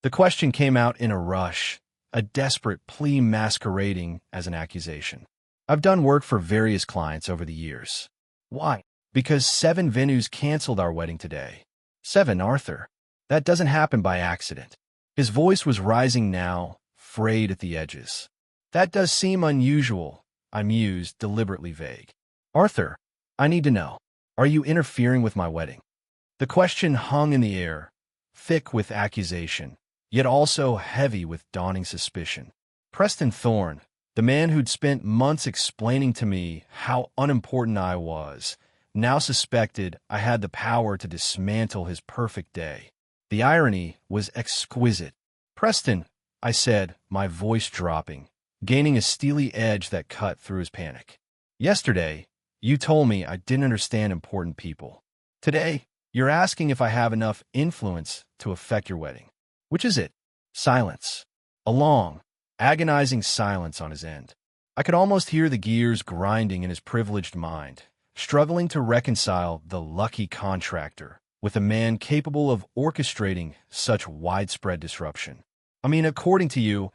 The question came out in a rush, a desperate plea masquerading as an accusation. I've done work for various clients over the years. Why? Because 7 venues canceled our wedding today. 7, Arthur. That doesn't happen by accident. His voice was rising now, frayed at the edges. That does seem unusual, I mused, deliberately vague. Arthur, I need to know. Are you interfering with my wedding? The question hung in the air, thick with accusation, yet also heavy with dawning suspicion. Preston Thorne, The man who'd spent months explaining to me how unimportant I was now suspected I had the power to dismantle his perfect day. The irony was exquisite. "Preston," I said, my voice dropping, gaining a steely edge that cut through his panic. "Yesterday, you told me I didn't understand important people. Today, you're asking if I have enough influence to affect your wedding. Which is it?" Silence. A long, agonizing silence on his end. I could almost hear the gears grinding in his privileged mind, struggling to reconcile the lucky contractor with a man capable of orchestrating such widespread disruption. "I mean, according to you,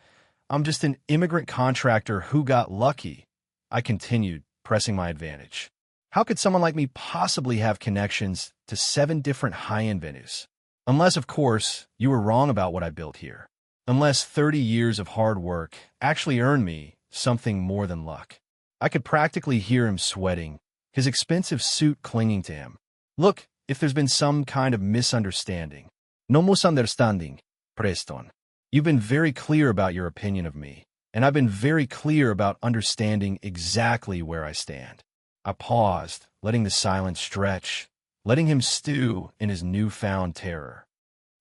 I'm just an immigrant contractor who got lucky," I continued, pressing my advantage. "How could someone like me possibly have connections to 7 different high-end venues? Unless, of course, you were wrong about what I built here. Unless 30 years of hard work actually earned me something more than luck." I could practically hear him sweating, his expensive suit clinging to him. "Look, if there's been some kind of misunderstanding." "No misunderstanding, Preston. You've been very clear about your opinion of me, and I've been very clear about understanding exactly where I stand." I paused, letting the silence stretch, letting him stew in his newfound terror.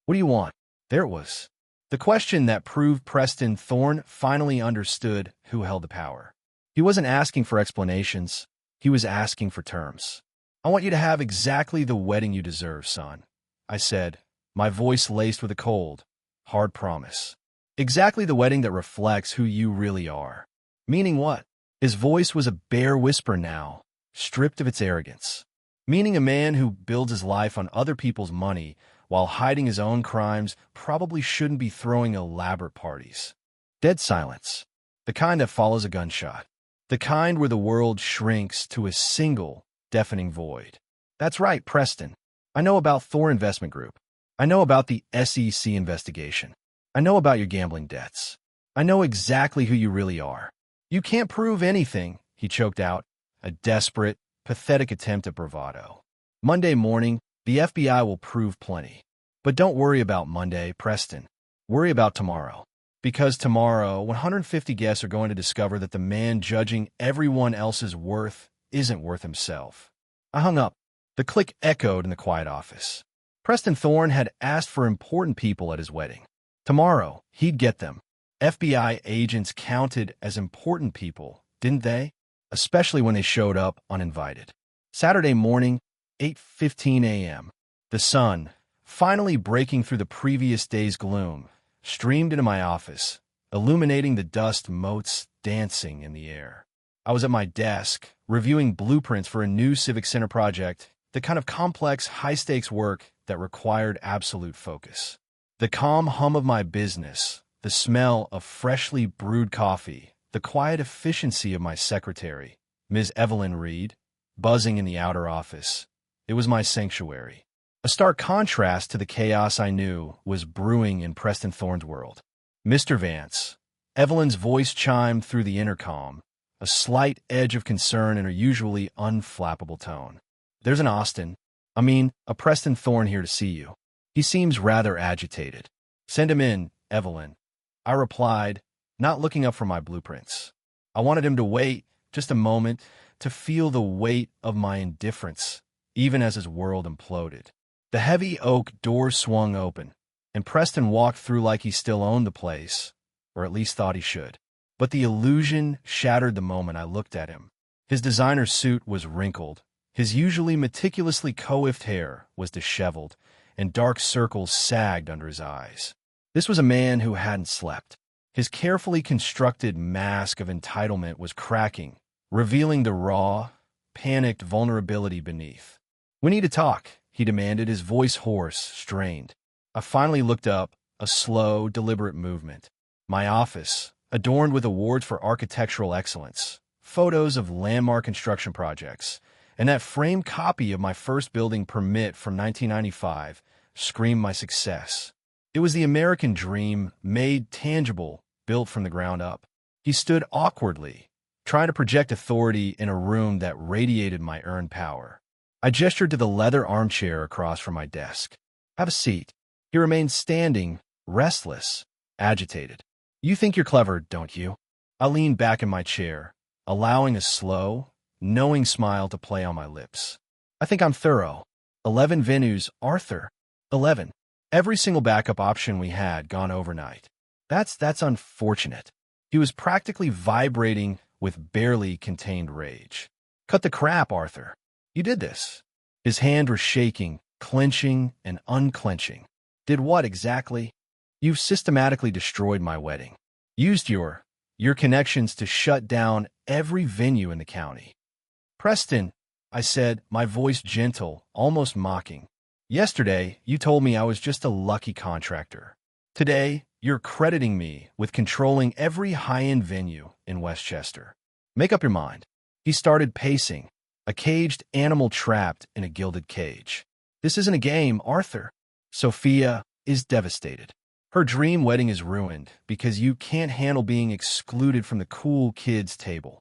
"What do you want?" There it was. The question that proved Preston Thorne finally understood who held the power. He wasn't asking for explanations. He was asking for terms. "I want you to have exactly the wedding you deserve, son," I said, my voice laced with a cold, hard promise. "Exactly the wedding that reflects who you really are." "Meaning what?" His voice was a bare whisper now, stripped of its arrogance. "Meaning a man who builds his life on other people's money while hiding his own crimes probably shouldn't be throwing elaborate parties." Dead silence. The kind that follows a gunshot. The kind where the world shrinks to a single, deafening void. "That's right, Preston. I know about Thor Investment Group. I know about the SEC investigation. I know about your gambling debts. I know exactly who you really are." "You can't prove anything," he choked out, a desperate, pathetic attempt at bravado. "Monday morning, the FBI will prove plenty. But don't worry about Monday, Preston. Worry about tomorrow. Because tomorrow, 150 guests are going to discover that the man judging everyone else's worth isn't worth himself." I hung up. The click echoed in the quiet office. Preston Thorne had asked for important people at his wedding. Tomorrow, he'd get them. FBI agents counted as important people, didn't they? Especially when they showed up uninvited. Saturday morning, 8:15 a.m. The sun, finally breaking through the previous day's gloom, streamed into my office, illuminating the dust motes dancing in the air. I was at my desk, reviewing blueprints for a new civic center project, the kind of complex, high-stakes work that required absolute focus. The calm hum of my business, the smell of freshly brewed coffee, the quiet efficiency of my secretary, Ms. Evelyn Reed, buzzing in the outer office. It was my sanctuary. A stark contrast to the chaos I knew was brewing in Preston Thorne's world. "Mr. Vance," Evelyn's voice chimed through the intercom, a slight edge of concern in her usually unflappable tone. "There's a Preston Thorne here to see you. He seems rather agitated." "Send him in, Evelyn," I replied, not looking up from my blueprints. I wanted him to wait just a moment to feel the weight of my indifference, even as his world imploded. The heavy oak door swung open, and Preston walked through like he still owned the place, or at least thought he should. But the illusion shattered the moment I looked at him. His designer suit was wrinkled, his usually meticulously coiffed hair was disheveled, and dark circles sagged under his eyes. This was a man who hadn't slept. His carefully constructed mask of entitlement was cracking, revealing the raw, panicked vulnerability beneath. "We need to talk," he demanded, his voice hoarse, strained. I finally looked up, a slow, deliberate movement. My office, adorned with awards for architectural excellence, photos of landmark construction projects, and that framed copy of my first building permit from 1995, screamed my success. It was the American dream, made tangible, built from the ground up. He stood awkwardly, trying to project authority in a room that radiated my earned power. I gestured to the leather armchair across from my desk. "Have a seat." He remained standing, restless, agitated. "You think you're clever, don't you?" I leaned back in my chair, allowing a slow, knowing smile to play on my lips. I think I'm thorough. 11 venues, Arthur. 11. Every single backup option we had gone overnight. That's unfortunate. He was practically vibrating with barely contained rage. Cut the crap, Arthur. You did this. His hand was shaking, clenching and unclenching. Did what exactly? You've systematically destroyed my wedding. Used your connections to shut down every venue in the county. Preston, I said, my voice gentle, almost mocking. Yesterday, you told me I was just a lucky contractor. Today, you're crediting me with controlling every high-end venue in Westchester. Make up your mind. He started pacing, a caged animal trapped in a gilded cage. This isn't a game, Arthur. Sophia is devastated. Her dream wedding is ruined because you can't handle being excluded from the cool kids' table.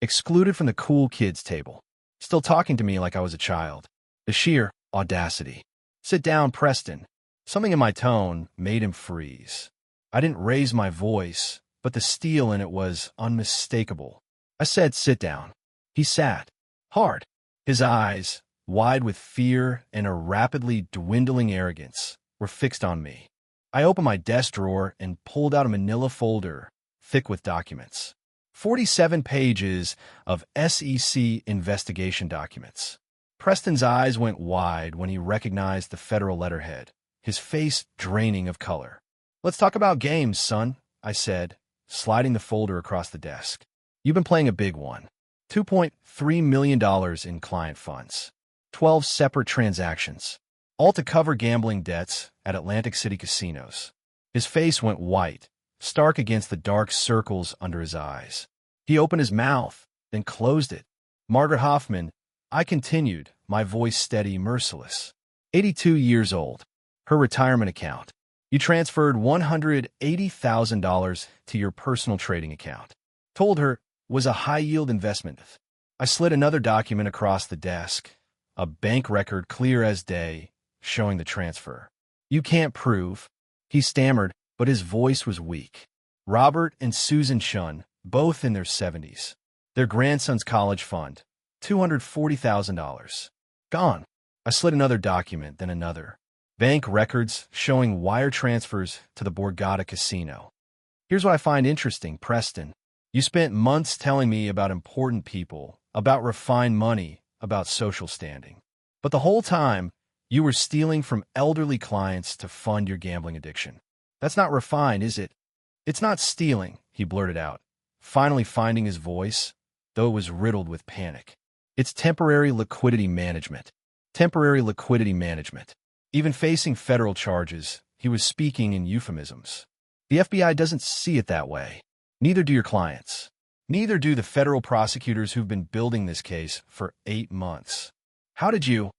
Excluded from the cool kids' table. Still talking to me like I was a child. The sheer audacity. Sit down, Preston. Something in my tone made him freeze. I didn't raise my voice, but the steel in it was unmistakable. I said, sit down. He sat. Hard. His eyes, wide with fear and a rapidly dwindling arrogance, were fixed on me. I opened my desk drawer and pulled out a manila folder, thick with documents. 47 pages of SEC investigation documents. Preston's eyes went wide when he recognized the federal letterhead, his face draining of color. Let's talk about games, son, I said, sliding the folder across the desk. You've been playing a big one. $2.3 million in client funds. 12 separate transactions. All to cover gambling debts at Atlantic City casinos. His face went white, stark against the dark circles under his eyes. He opened his mouth, then closed it. Margaret Hoffman, I continued, my voice steady, merciless. 82 years old. Her retirement account. You transferred $180,000 to your personal trading account. Told her was a high-yield investment. I slid another document across the desk, a bank record clear as day, showing the transfer. You can't prove. He stammered, but his voice was weak. Robert and Susan Shun, both in their 70s. Their grandson's college fund, $240,000. Gone. I slid another document, then another. Bank records showing wire transfers to the Borgata Casino. Here's what I find interesting, Preston. You spent months telling me about important people, about refined money, about social standing. But the whole time, you were stealing from elderly clients to fund your gambling addiction. That's not refined, is it? It's not stealing, he blurted out, finally finding his voice, though it was riddled with panic. It's temporary liquidity management. Temporary liquidity management. Even facing federal charges, he was speaking in euphemisms. The FBI doesn't see it that way. Neither do your clients. Neither do the federal prosecutors who've been building this case for 8 months. How did you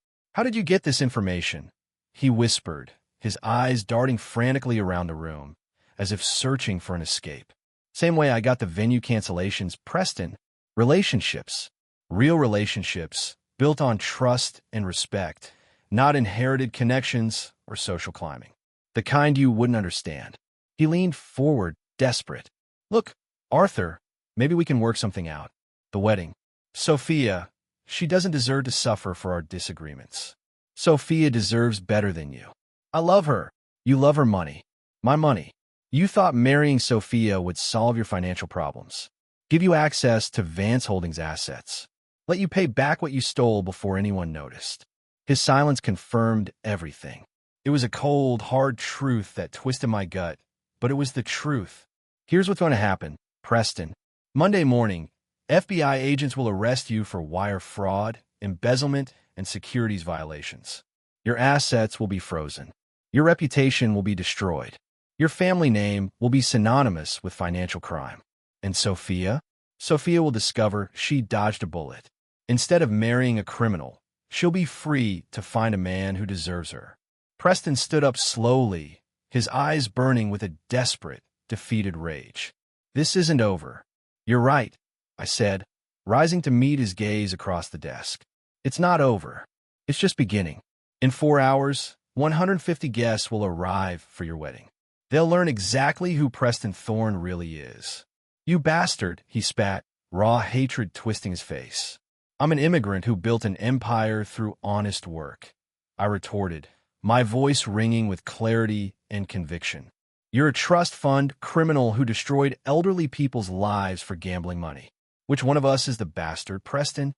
get this information? He whispered, his eyes darting frantically around the room, as if searching for an escape. Same way I got the venue cancellations, Preston. Relationships. Real relationships, built on trust and respect, not inherited connections or social climbing. The kind you wouldn't understand. He leaned forward, desperate. Look, Arthur, maybe we can work something out. The wedding. Sophia, she doesn't deserve to suffer for our disagreements. Sophia deserves better than you. I love her. You love her money. My money. You thought marrying Sophia would solve your financial problems. Give you access to Vance Holdings assets. Let you pay back what you stole before anyone noticed. His silence confirmed everything. It was a cold, hard truth that twisted my gut, but it was the truth. Here's what's going to happen, Preston. Monday morning, FBI agents will arrest you for wire fraud, embezzlement, and securities violations. Your assets will be frozen. Your reputation will be destroyed. Your family name will be synonymous with financial crime. And Sophia? Sophia will discover she dodged a bullet. Instead of marrying a criminal, she'll be free to find a man who deserves her. Preston stood up slowly, his eyes burning with a desperate, defeated rage. This isn't over. You're right, I said, rising to meet his gaze across the desk. It's not over. It's just beginning. In 4 hours, 150 guests will arrive for your wedding. They'll learn exactly who Preston Thorne really is. "You bastard," he spat, raw hatred twisting his face. "I'm an immigrant who built an empire through honest work," I retorted, my voice ringing with clarity and conviction. "You're a trust fund criminal who destroyed elderly people's lives for gambling money. Which one of us is the bastard, Preston?"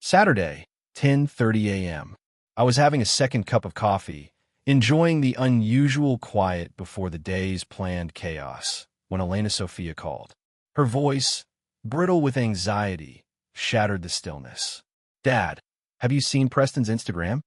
Saturday, 10:30 a.m. I was having a second cup of coffee, enjoying the unusual quiet before the day's planned chaos, when Elena Sophia called. Her voice, brittle with anxiety, shattered the stillness. "Dad, have you seen Preston's Instagram?"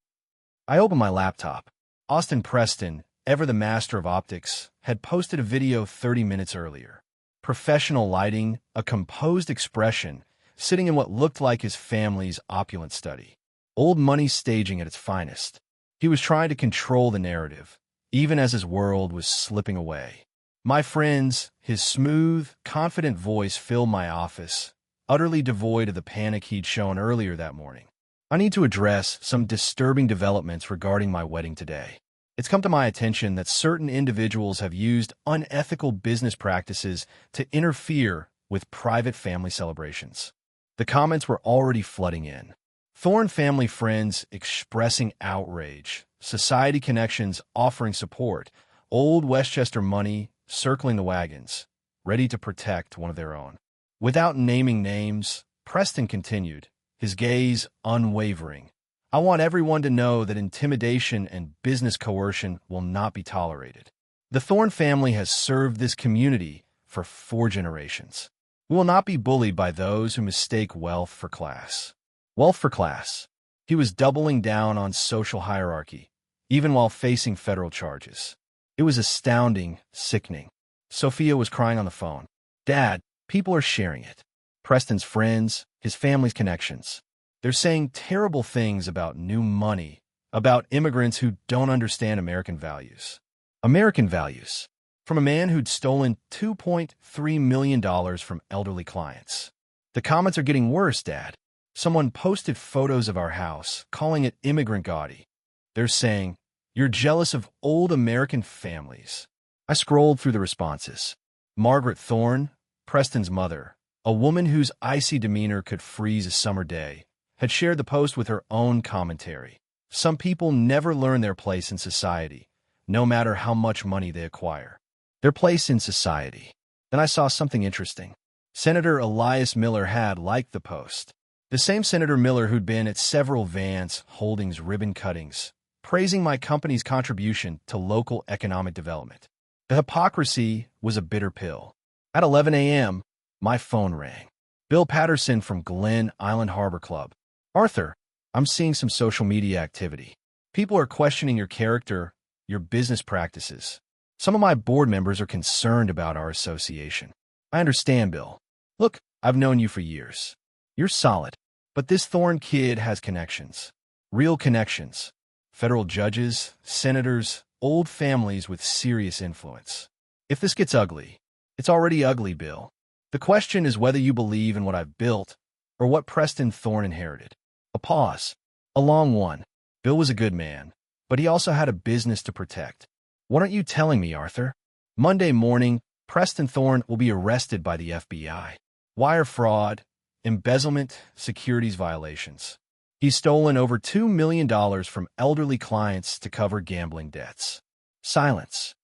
I opened my laptop. Austin Preston, ever the master of optics, had posted a video 30 minutes earlier. Professional lighting, a composed expression, sitting in what looked like his family's opulent study. Old money staging at its finest. He was trying to control the narrative, even as his world was slipping away. "My friends," his smooth, confident voice filled my office, utterly devoid of the panic he'd shown earlier that morning. "I need to address some disturbing developments regarding my wedding today. It's come to my attention that certain individuals have used unethical business practices to interfere with private family celebrations." The comments were already flooding in. Thorne family friends expressing outrage, society connections offering support, old Westchester money circling the wagons, ready to protect one of their own. Without naming names, Preston continued, his gaze unwavering. "I want everyone to know that intimidation and business coercion will not be tolerated. The Thorne family has served this community for 4 generations. We will not be bullied by those who mistake wealth for class." Wealth for class. He was doubling down on social hierarchy, even while facing federal charges. It was astounding, sickening. Sophia was crying on the phone. "Dad, people are sharing it. Preston's friends, his family's connections. They're saying terrible things about new money, about immigrants who don't understand American values." American values. From a man who'd stolen $2.3 million from elderly clients. "The comments are getting worse, Dad. Someone posted photos of our house, calling it immigrant gaudy. They're saying, 'You're jealous of old American families.'" I scrolled through the responses. Margaret Thorne, Preston's mother, a woman whose icy demeanor could freeze a summer day, had shared the post with her own commentary. "Some people never learn their place in society, no matter how much money they acquire." Their place in society. Then I saw something interesting. Senator Elias Miller had liked the post. The same Senator Miller who'd been at several Vance Holdings ribbon cuttings, praising my company's contribution to local economic development. The hypocrisy was a bitter pill. At 11 a.m., my phone rang. Bill Patterson from Glen Island Harbor Club. "Arthur, I'm seeing some social media activity. People are questioning your character, your business practices. Some of my board members are concerned about our association." "I understand, Bill. Look, I've known you for years. You're solid. But this Thorne kid has connections. Real connections. Federal judges, senators, old families with serious influence. If this gets ugly, it's already ugly, Bill. The question is whether you believe in what I've built or what Preston Thorne inherited." A pause. A long one. Bill was a good man, but he also had a business to protect. "What aren't you telling me, Arthur?" Monday morning, Preston Thorne will be arrested by the FBI. Wire fraud, embezzlement, securities violations. He's stolen over $2 million from elderly clients to cover gambling debts. Silence.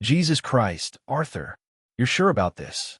"Jesus Christ, Arthur, you're sure about this?"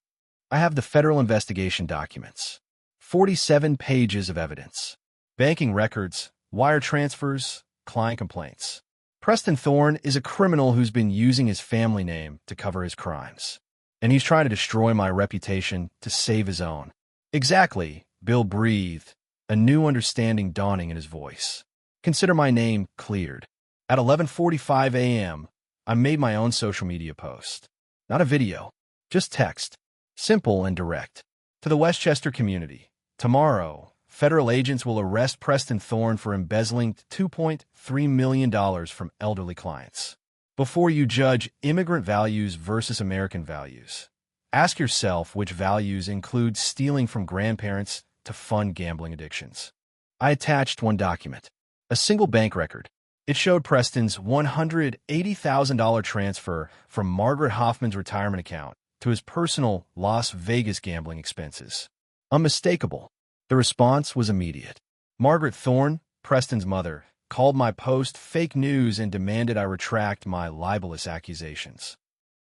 "I have the federal investigation documents. 47 pages of evidence. Banking records, wire transfers, client complaints. Preston Thorne is a criminal who's been using his family name to cover his crimes. And he's trying to destroy my reputation to save his own." "Exactly," Bill breathed, a new understanding dawning in his voice. "Consider my name cleared." At 11:45 a.m., I made my own social media post. Not a video, just text. Simple and direct. To the Westchester community. Tomorrow, federal agents will arrest Preston Thorne for embezzling $2.3 million from elderly clients. Before you judge immigrant values versus American values, ask yourself which values include stealing from grandparents to fund gambling addictions. I attached one document, a single bank record. It showed Preston's $180,000 transfer from Margaret Hoffman's retirement account to his personal Las Vegas gambling expenses. Unmistakable. The response was immediate. Margaret Thorne, Preston's mother, called my post fake news and demanded I retract my libelous accusations.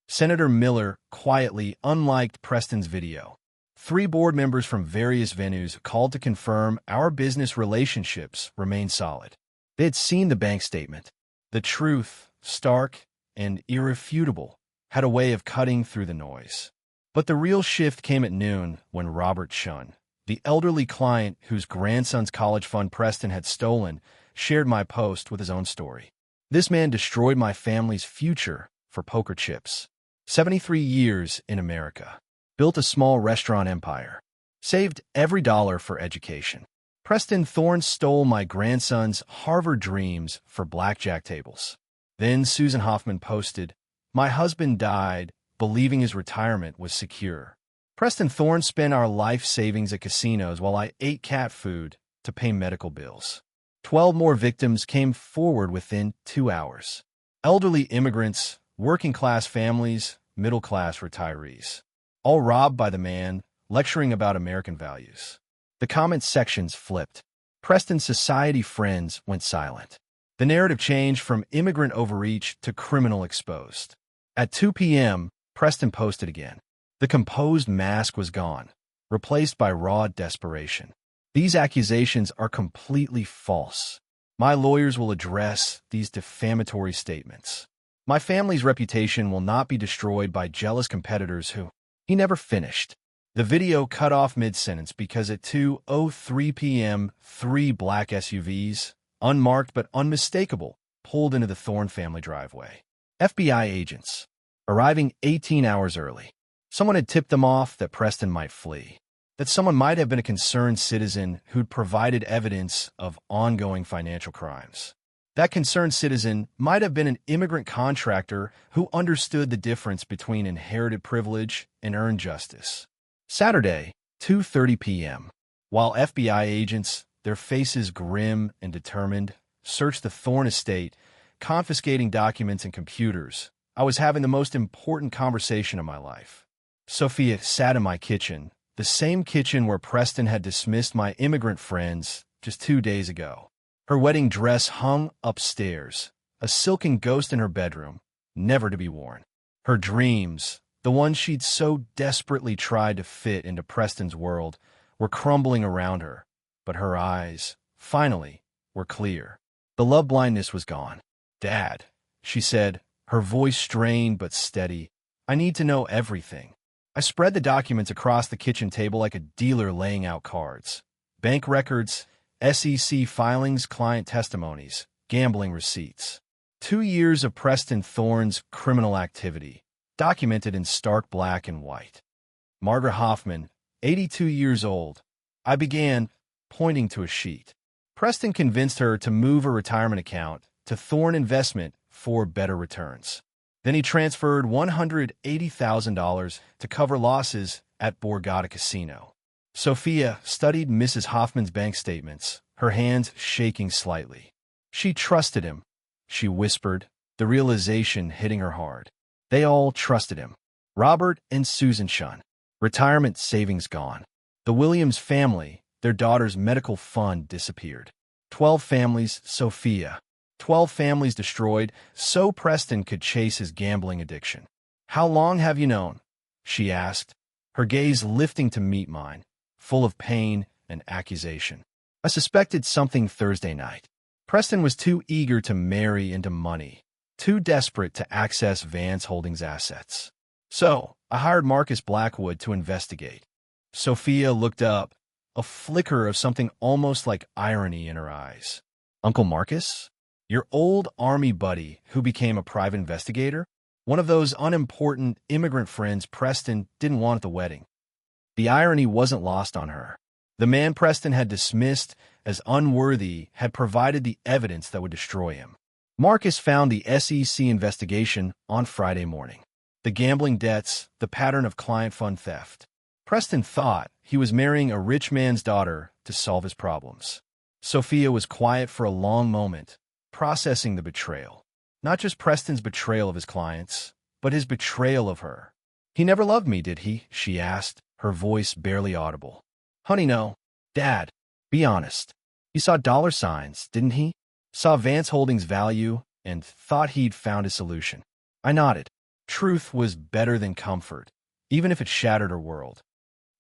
Senator Miller quietly unliked Preston's video. 3 board members from various venues called to confirm our business relationships remain solid. They had seen the bank statement. The truth, stark and irrefutable, had a way of cutting through the noise. But the real shift came at noon when Robert Shun, the elderly client whose grandson's college fund Preston had stolen, shared my post with his own story. This man destroyed my family's future for poker chips. 73 years in America. Built a small restaurant empire. Saved every dollar for education. Preston Thorne stole my grandson's Harvard dreams for blackjack tables. Then Susan Hoffman posted, "My husband died, believing his retirement was secure. Preston Thorne spent our life savings at casinos while I ate cat food to pay medical bills." 12 more victims came forward within 2 hours. Elderly immigrants, working-class families, middle-class retirees. All robbed by the man lecturing about American values. The comment sections flipped. Preston's society friends went silent. The narrative changed from immigrant overreach to criminal exposed. At 2 p.m., Preston posted again. The composed mask was gone, replaced by raw desperation. "These accusations are completely false. My lawyers will address these defamatory statements. My family's reputation will not be destroyed by jealous competitors who..." He never finished. The video cut off mid-sentence because at 2:03 p.m., 3 black SUVs, unmarked but unmistakable, pulled into the Thorne family driveway. FBI agents, arriving 18 hours early. Someone had tipped them off that Preston might flee, that someone might have been a concerned citizen who'd provided evidence of ongoing financial crimes. That concerned citizen might have been an immigrant contractor who understood the difference between inherited privilege and earned justice. Saturday, 2:30 p.m. While FBI agents, their faces grim and determined, searched the Thorne estate, confiscating documents and computers, I was having the most important conversation of my life. Sophia sat in my kitchen, the same kitchen where Preston had dismissed my immigrant friends just 2 days ago. Her wedding dress hung upstairs, a silken ghost in her bedroom, never to be worn. Her dreams, the ones she'd so desperately tried to fit into Preston's world, were crumbling around her, but her eyes, finally, were clear. The love blindness was gone. "Dad," she said, her voice strained but steady, "I need to know everything." I spread the documents across the kitchen table like a dealer laying out cards. Bank records, SEC filings, client testimonies, gambling receipts. 2 years of Preston Thorne's criminal activity, documented in stark black and white. Margaret Hoffman, 82 years old. I began, pointing to a sheet. Preston convinced her to move her retirement account to Thorne Investment for better returns. Then he transferred $180,000 to cover losses at Borgata Casino. Sophia studied Mrs. Hoffman's bank statements, her hands shaking slightly. She trusted him, she whispered, the realization hitting her hard. They all trusted him. Robert and Susan Shun. Retirement savings gone. The Williams family, their daughter's medical fund disappeared. 12 families, Sophia. 12 families destroyed so Preston could chase his gambling addiction. "How long have you known?" she asked, her gaze lifting to meet mine, full of pain and accusation. "I suspected something Thursday night. Preston was too eager to marry into money, too desperate to access Vance Holdings' assets. So, I hired Marcus Blackwood to investigate." Sophia looked up, a flicker of something almost like irony in her eyes. "Uncle Marcus? Your old army buddy who became a private investigator? One of those unimportant immigrant friends Preston didn't want at the wedding." The irony wasn't lost on her. The man Preston had dismissed as unworthy had provided the evidence that would destroy him. Marcus found the SEC investigation on Friday morning. The gambling debts, the pattern of client fund theft. Preston thought he was marrying a rich man's daughter to solve his problems. Sophia was quiet for a long moment, processing the betrayal. Not just Preston's betrayal of his clients, but his betrayal of her. He never loved me, did he? She asked, her voice barely audible. Honey, no. Dad, be honest. He saw dollar signs, didn't he? Saw Vance Holdings' value and thought he'd found a solution. I nodded. Truth was better than comfort, even if it shattered her world.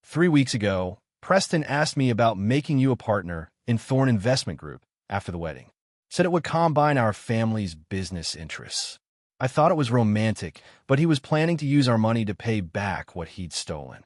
3 weeks ago, Preston asked me about making you a partner in Thorne Investment Group after the wedding. Said it would combine our family's business interests. I thought it was romantic, but he was planning to use our money to pay back what he'd stolen.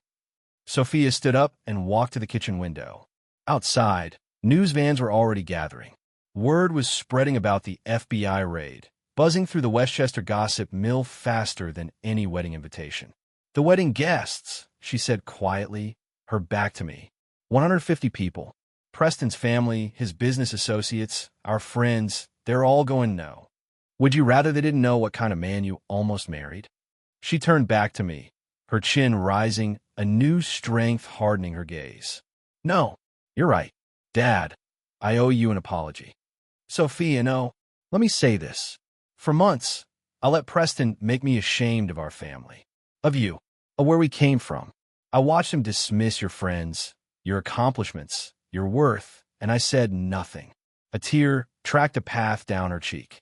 Sophia stood up and walked to the kitchen window. Outside, news vans were already gathering. Word was spreading about the FBI raid, buzzing through the Westchester gossip mill faster than any wedding invitation. The wedding guests, she said quietly, her back to me. 150 people. Preston's family, his business associates, our friends, they're all going no. Would you rather they didn't know what kind of man you almost married? She turned back to me, her chin rising, a new strength hardening her gaze. No, you're right. Dad, I owe you an apology. Sophia, no, let me say this. For months, I let Preston make me ashamed of our family, of you, of where we came from. I watched him dismiss your friends, your accomplishments, your worth, and I said nothing. A tear tracked a path down her cheek.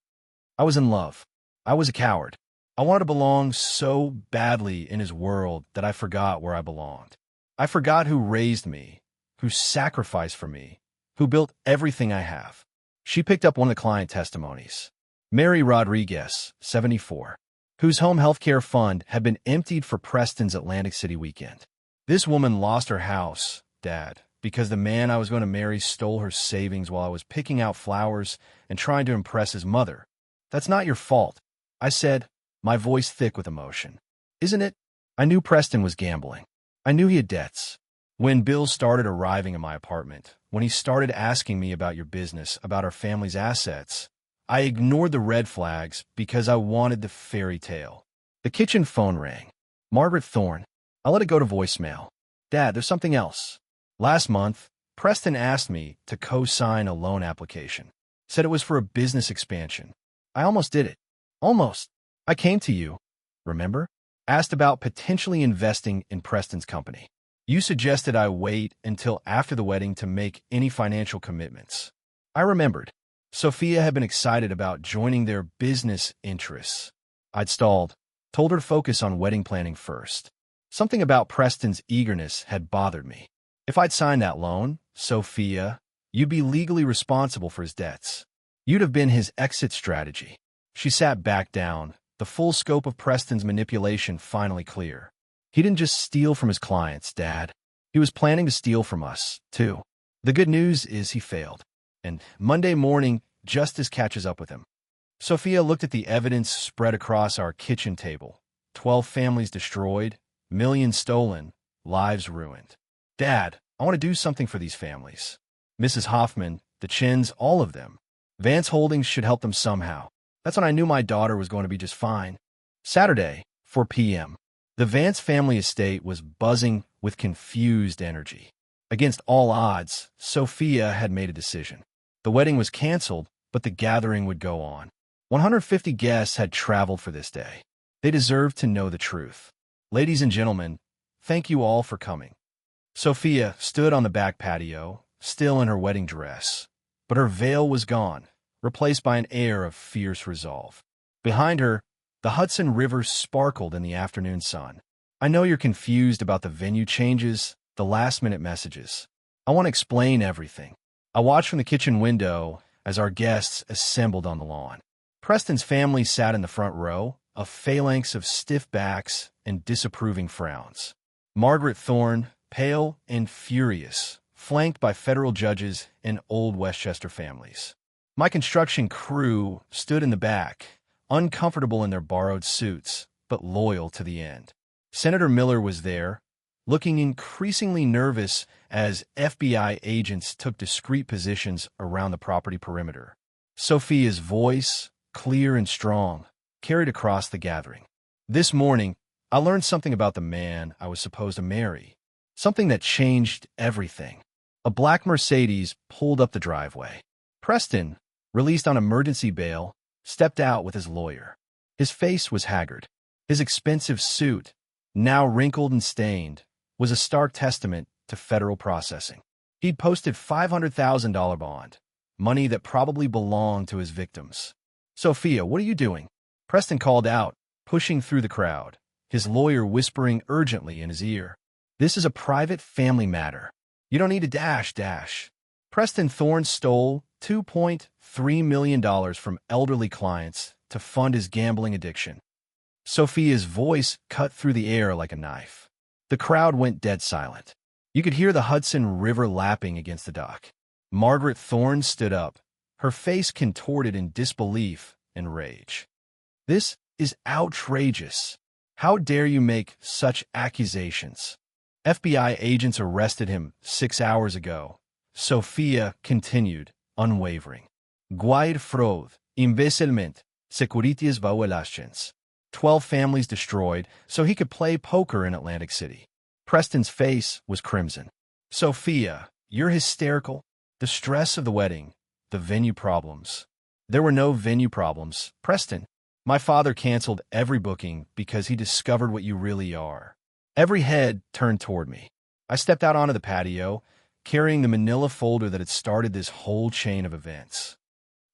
I was in love. I was a coward. I wanted to belong so badly in his world that I forgot where I belonged. I forgot who raised me, who sacrificed for me, who built everything I have. She picked up one of the client testimonies. Mary Rodriguez, 74, whose home healthcare fund had been emptied for Preston's Atlantic City weekend. This woman lost her house, Dad, because the man I was going to marry stole her savings while I was picking out flowers and trying to impress his mother. That's not your fault, I said, my voice thick with emotion. Isn't it? I knew Preston was gambling. I knew he had debts. When bills started arriving in my apartment, when he started asking me about your business, about our family's assets, I ignored the red flags because I wanted the fairy tale. The kitchen phone rang. Margaret Thorne. I let it go to voicemail. Dad, there's something else. Last month, Preston asked me to co-sign a loan application. Said it was for a business expansion. I almost did it. Almost. I came to you, remember? Asked about potentially investing in Preston's company. You suggested I wait until after the wedding to make any financial commitments. I remembered. Sophia had been excited about joining their business interests. I'd stalled, told her to focus on wedding planning first. Something about Preston's eagerness had bothered me. If I'd signed that loan, Sophia, you'd be legally responsible for his debts. You'd have been his exit strategy. She sat back down, the full scope of Preston's manipulation finally clear. He didn't just steal from his clients, Dad. He was planning to steal from us, too. The good news is he failed. And Monday morning, justice catches up with him. Sophia looked at the evidence spread across our kitchen table. 12 families destroyed, millions stolen, lives ruined. Dad, I want to do something for these families. Mrs. Hoffman, the Chins, all of them. Vance Holdings should help them somehow. That's when I knew my daughter was going to be just fine. Saturday, 4 p.m. The Vance family estate was buzzing with confused energy. Against all odds, Sophia had made a decision. The wedding was canceled, but the gathering would go on. 150 guests had traveled for this day. They deserved to know the truth. Ladies and gentlemen, thank you all for coming. Sophia stood on the back patio, still in her wedding dress, but her veil was gone, replaced by an air of fierce resolve. Behind her, the Hudson River sparkled in the afternoon sun. I know you're confused about the venue changes, the last-minute messages. I want to explain everything. I watched from the kitchen window as our guests assembled on the lawn. Preston's family sat in the front row, a phalanx of stiff backs and disapproving frowns. Margaret Thorne, pale and furious, flanked by federal judges and old Westchester families. My construction crew stood in the back, uncomfortable in their borrowed suits, but loyal to the end. Senator Miller was there, looking increasingly nervous as FBI agents took discreet positions around the property perimeter. Sophia's voice, clear and strong, carried across the gathering. This morning, I learned something about the man I was supposed to marry, something that changed everything. A black Mercedes pulled up the driveway. Preston, released on emergency bail, stepped out with his lawyer. His face was haggard. His expensive suit, now wrinkled and stained, was a stark testament to federal processing. He'd posted $500,000 bond, money that probably belonged to his victims. "Sophia, what are you doing?" Preston called out, pushing through the crowd, his lawyer whispering urgently in his ear. "This is a private family matter. You don't need to dash. Preston Thorne stole $2.3 million from elderly clients to fund his gambling addiction. Sophia's voice cut through the air like a knife. The crowd went dead silent. You could hear the Hudson River lapping against the dock. Margaret Thorne stood up, her face contorted in disbelief and rage. "This is outrageous. How dare you make such accusations?" FBI agents arrested him 6 hours ago. Sophia continued, unwavering. "Guair fraude, imbecilmente, securities violations." 12 families destroyed so he could play poker in Atlantic City. Preston's face was crimson. "Sophia, you're hysterical. The stress of the wedding, the venue problems." "There were no venue problems, Preston. My father canceled every booking because he discovered what you really are." Every head turned toward me. I stepped out onto the patio, carrying the manila folder that had started this whole chain of events.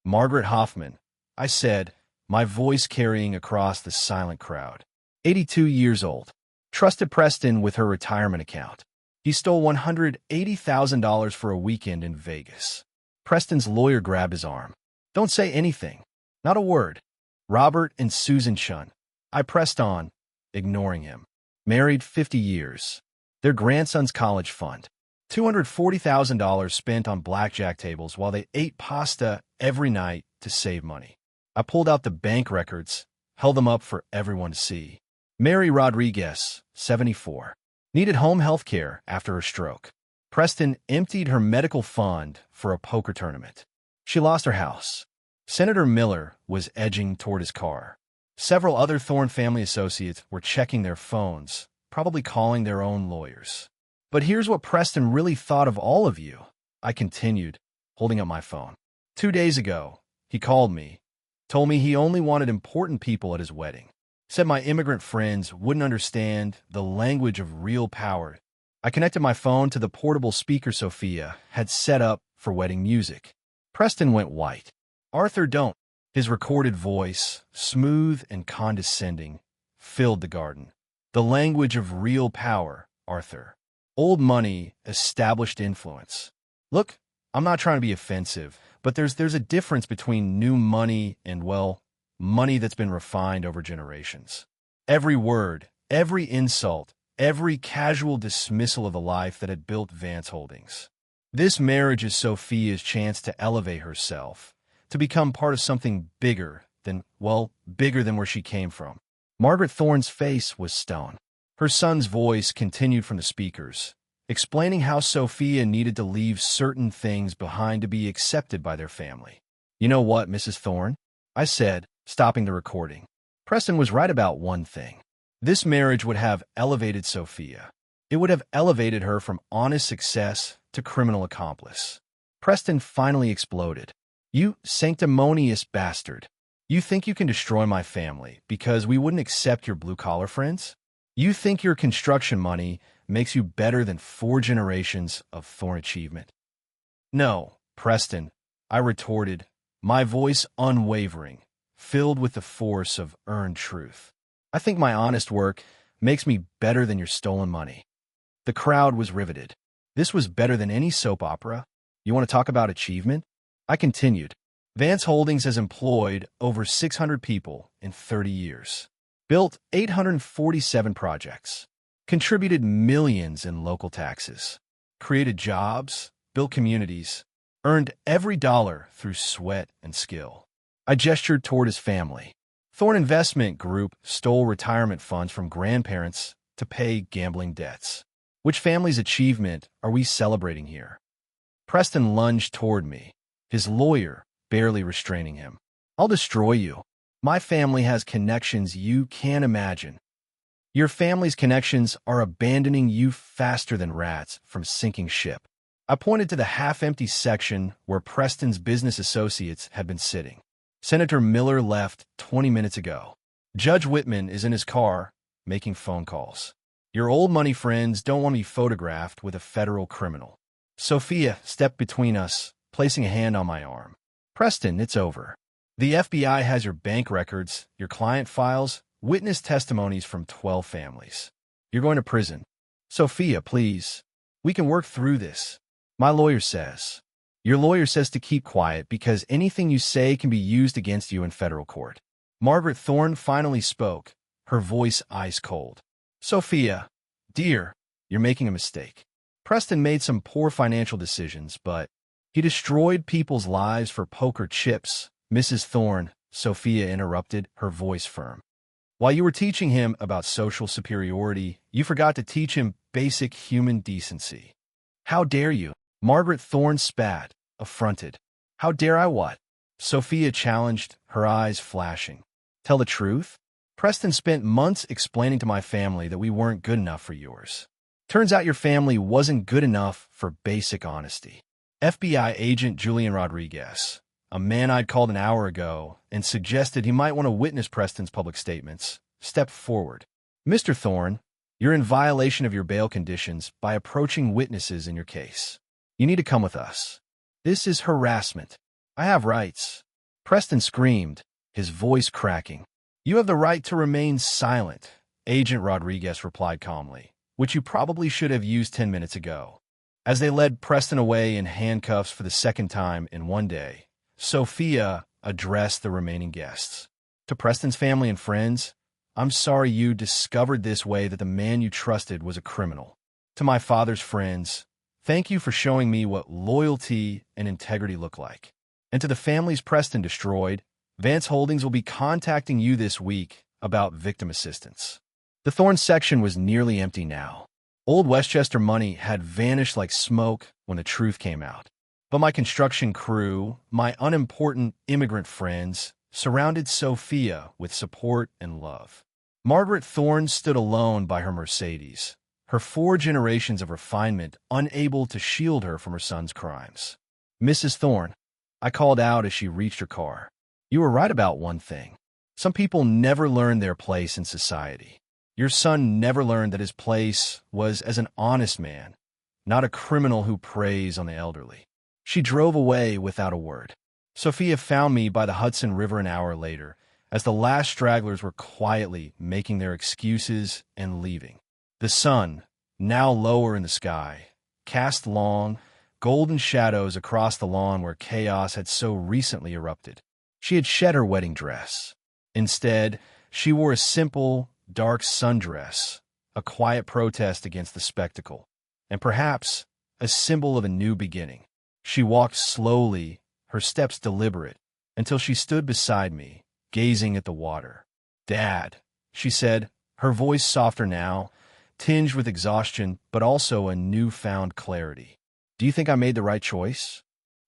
"Margaret Hoffman," I said, my voice carrying across the silent crowd. 82 years old. Trusted Preston with her retirement account. He stole $180,000 for a weekend in Vegas. Preston's lawyer grabbed his arm. "Don't say anything. Not a word." "Robert and Susan Chun." I pressed on, ignoring him. "Married 50 years. Their grandson's college fund. $240,000 spent on blackjack tables while they ate pasta every night to save money." I pulled out the bank records, held them up for everyone to see. Mary Rodriguez, 74. Needed home health care after her stroke. Preston emptied her medical fund for a poker tournament. She lost her house. Senator Miller was edging toward his car. Several other Thorne family associates were checking their phones, probably calling their own lawyers. "But here's what Preston really thought of all of you," I continued, holding up my phone. 2 days ago, he called me, told me he only wanted important people at his wedding. Said my immigrant friends wouldn't understand the language of real power. I connected my phone to the portable speaker Sophia had set up for wedding music. Preston went white. "Arthur, don't." His recorded voice, smooth and condescending, filled the garden. "The language of real power, Arthur. Old money, established influence. Look, I'm not trying to be offensive, but there's a difference between new money and, well, money that's been refined over generations. Every word, every insult, every casual dismissal of the life that had built Vance Holdings. This marriage is Sophia's chance to elevate herself, to become part of something bigger than where she came from." Margaret Thorne's face was stone. Her son's voice continued from the speakers, explaining how Sophia needed to leave certain things behind to be accepted by their family. "You know what, Mrs. Thorne?" I said, stopping the recording. Preston was right about one thing. This marriage would have elevated Sophia. It would have elevated her from honest success to criminal accomplice. Preston finally exploded. "You sanctimonious bastard. You think you can destroy my family because we wouldn't accept your blue-collar friends? You think your construction money makes you better than 4 generations of Thorne achievement?" "No, Preston," I retorted, my voice unwavering, filled with the force of earned truth. "I think my honest work makes me better than your stolen money." The crowd was riveted. This was better than any soap opera. "You want to talk about achievement?" I continued. "Vance Holdings has employed over 600 people in 30 years. Built 847 projects. Contributed millions in local taxes. Created jobs, built communities, earned every dollar through sweat and skill." I gestured toward his family. "Thorne Investment Group stole retirement funds from grandparents to pay gambling debts. Which family's achievement are we celebrating here?" Preston lunged toward me, his lawyer barely restraining him. "I'll destroy you. My family has connections you can't imagine. Your family's connections are abandoning you faster than rats from sinking ship." I pointed to the half-empty section where Preston's business associates had been sitting. "Senator Miller left 20 minutes ago. Judge Whitman is in his car making phone calls. Your old money friends don't want to be photographed with a federal criminal. Sophia stepped between us, placing a hand on my arm. Preston, it's over. The FBI has your bank records, your client files, witness testimonies from 12 families. You're going to prison. Sophia, please. We can work through this. My lawyer says. Your lawyer says to keep quiet because anything you say can be used against you in federal court. Margaret Thorne finally spoke, her voice ice cold. Sophia, dear, you're making a mistake. Preston made some poor financial decisions, but he destroyed people's lives for poker chips. Mrs. Thorne, Sophia interrupted, her voice firm. While you were teaching him about social superiority, you forgot to teach him basic human decency. How dare you? Margaret Thorne spat, affronted. How dare I what? Sophia challenged, her eyes flashing. Tell the truth? Preston spent months explaining to my family that we weren't good enough for yours. Turns out your family wasn't good enough for basic honesty. FBI agent Julian Rodriguez, a man I'd called an hour ago and suggested he might want to witness Preston's public statements, stepped forward. Mr. Thorne, you're in violation of your bail conditions by approaching witnesses in your case. You need to come with us. This is harassment. I have rights. Preston screamed, his voice cracking. You have the right to remain silent, Agent Rodriguez replied calmly, which you probably should have used 10 minutes ago. As they led Preston away in handcuffs for the second time in one day, Sophia addressed the remaining guests. To Preston's family and friends, I'm sorry you discovered this way that the man you trusted was a criminal. To my father's friends, thank you for showing me what loyalty and integrity look like. And to the families Preston destroyed, Vance Holdings will be contacting you this week about victim assistance. The Thorne section was nearly empty now. Old Westchester money had vanished like smoke when the truth came out. But my construction crew, my unimportant immigrant friends, surrounded Sophia with support and love. Margaret Thorne stood alone by her Mercedes, her 4 generations of refinement unable to shield her from her son's crimes. Mrs. Thorne, I called out as she reached her car. You were right about one thing. Some people never learn their place in society. Your son never learned that his place was as an honest man, not a criminal who preys on the elderly. She drove away without a word. Sophia found me by the Hudson River an hour later, as the last stragglers were quietly making their excuses and leaving. The sun, now lower in the sky, cast long, golden shadows across the lawn where chaos had so recently erupted. She had shed her wedding dress. Instead, she wore a simple, dark sundress, a quiet protest against the spectacle, and perhaps a symbol of a new beginning. She walked slowly, her steps deliberate, until she stood beside me, gazing at the water. Dad, she said, her voice softer now, tinged with exhaustion, but also a newfound clarity. Do you think I made the right choice?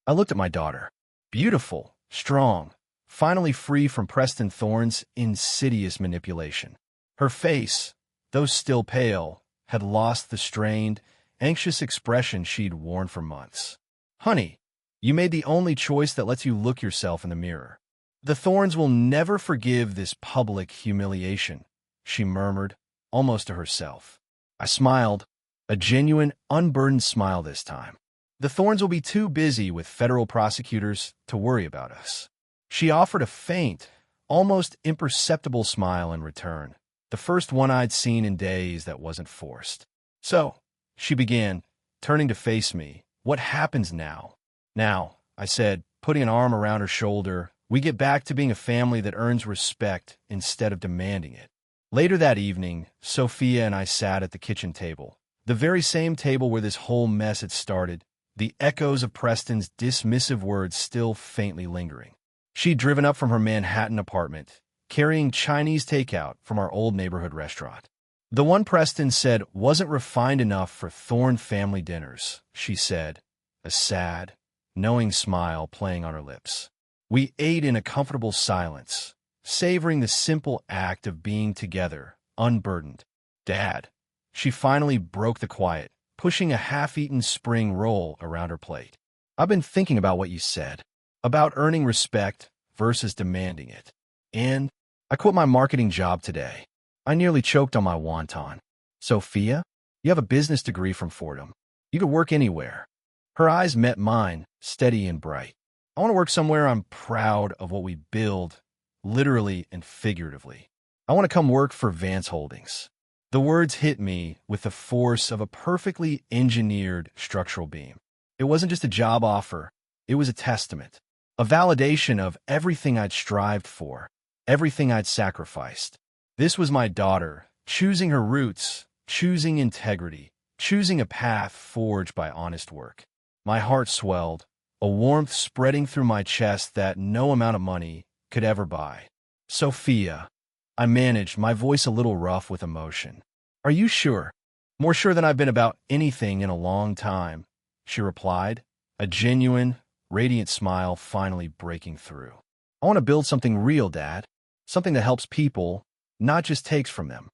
I looked at my daughter. Beautiful, strong, finally free from Preston Thorne's insidious manipulation. Her face, though still pale, had lost the strained, anxious expression she'd worn for months. Honey, you made the only choice that lets you look yourself in the mirror. The Thornes will never forgive this public humiliation, she murmured, almost to herself. I smiled, a genuine, unburdened smile this time. The Thornes will be too busy with federal prosecutors to worry about us. She offered a faint, almost imperceptible smile in return, the first one I'd seen in days that wasn't forced. So, she began, turning to face me. What happens now? Now, I said, putting an arm around her shoulder, we get back to being a family that earns respect instead of demanding it. Later that evening, Sophia and I sat at the kitchen table, the very same table where this whole mess had started, the echoes of Preston's dismissive words still faintly lingering. She'd driven up from her Manhattan apartment, carrying Chinese takeout from our old neighborhood restaurant. The one Preston said wasn't refined enough for Thorne family dinners, she said, a sad, knowing smile playing on her lips. We ate in a comfortable silence, savoring the simple act of being together, unburdened. Dad, she finally broke the quiet, pushing a half-eaten spring roll around her plate. I've been thinking about what you said, about earning respect versus demanding it. And I quit my marketing job today. I nearly choked on my wonton. Sophia, you have a business degree from Fordham. You could work anywhere. Her eyes met mine, steady and bright. I want to work somewhere I'm proud of what we build, literally and figuratively. I want to come work for Vance Holdings. The words hit me with the force of a perfectly engineered structural beam. It wasn't just a job offer. It was a testament, a validation of everything I'd strived for, everything I'd sacrificed. This was my daughter, choosing her roots, choosing integrity, choosing a path forged by honest work. My heart swelled, a warmth spreading through my chest that no amount of money could ever buy. Sophia, I managed, my voice a little rough with emotion. Are you sure? More sure than I've been about anything in a long time, she replied, a genuine, radiant smile finally breaking through. I want to build something real, Dad. Something that helps people, not just takes from them.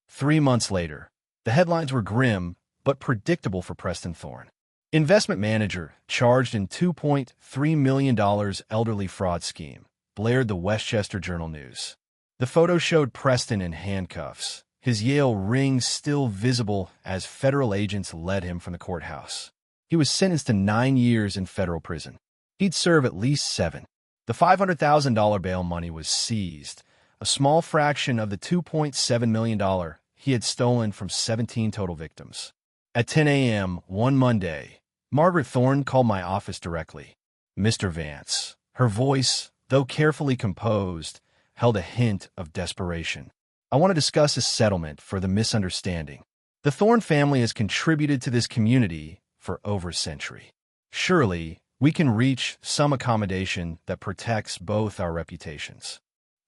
3 months later, the headlines were grim, but predictable for Preston Thorne. Investment manager charged in $2.3 million elderly fraud scheme, blared the Westchester Journal-News. The photo showed Preston in handcuffs, his Yale ring still visible as federal agents led him from the courthouse. He was sentenced to 9 years in federal prison. He'd serve at least 7. The $500,000 bail money was seized, a small fraction of the $2.7 million he had stolen from 17 total victims. At 10 a.m. one Monday, Margaret Thorne called my office directly. Mr. Vance. Her voice, though carefully composed, held a hint of desperation. I want to discuss a settlement for the misunderstanding. The Thorne family has contributed to this community for over a century. Surely, we can reach some accommodation that protects both our reputations.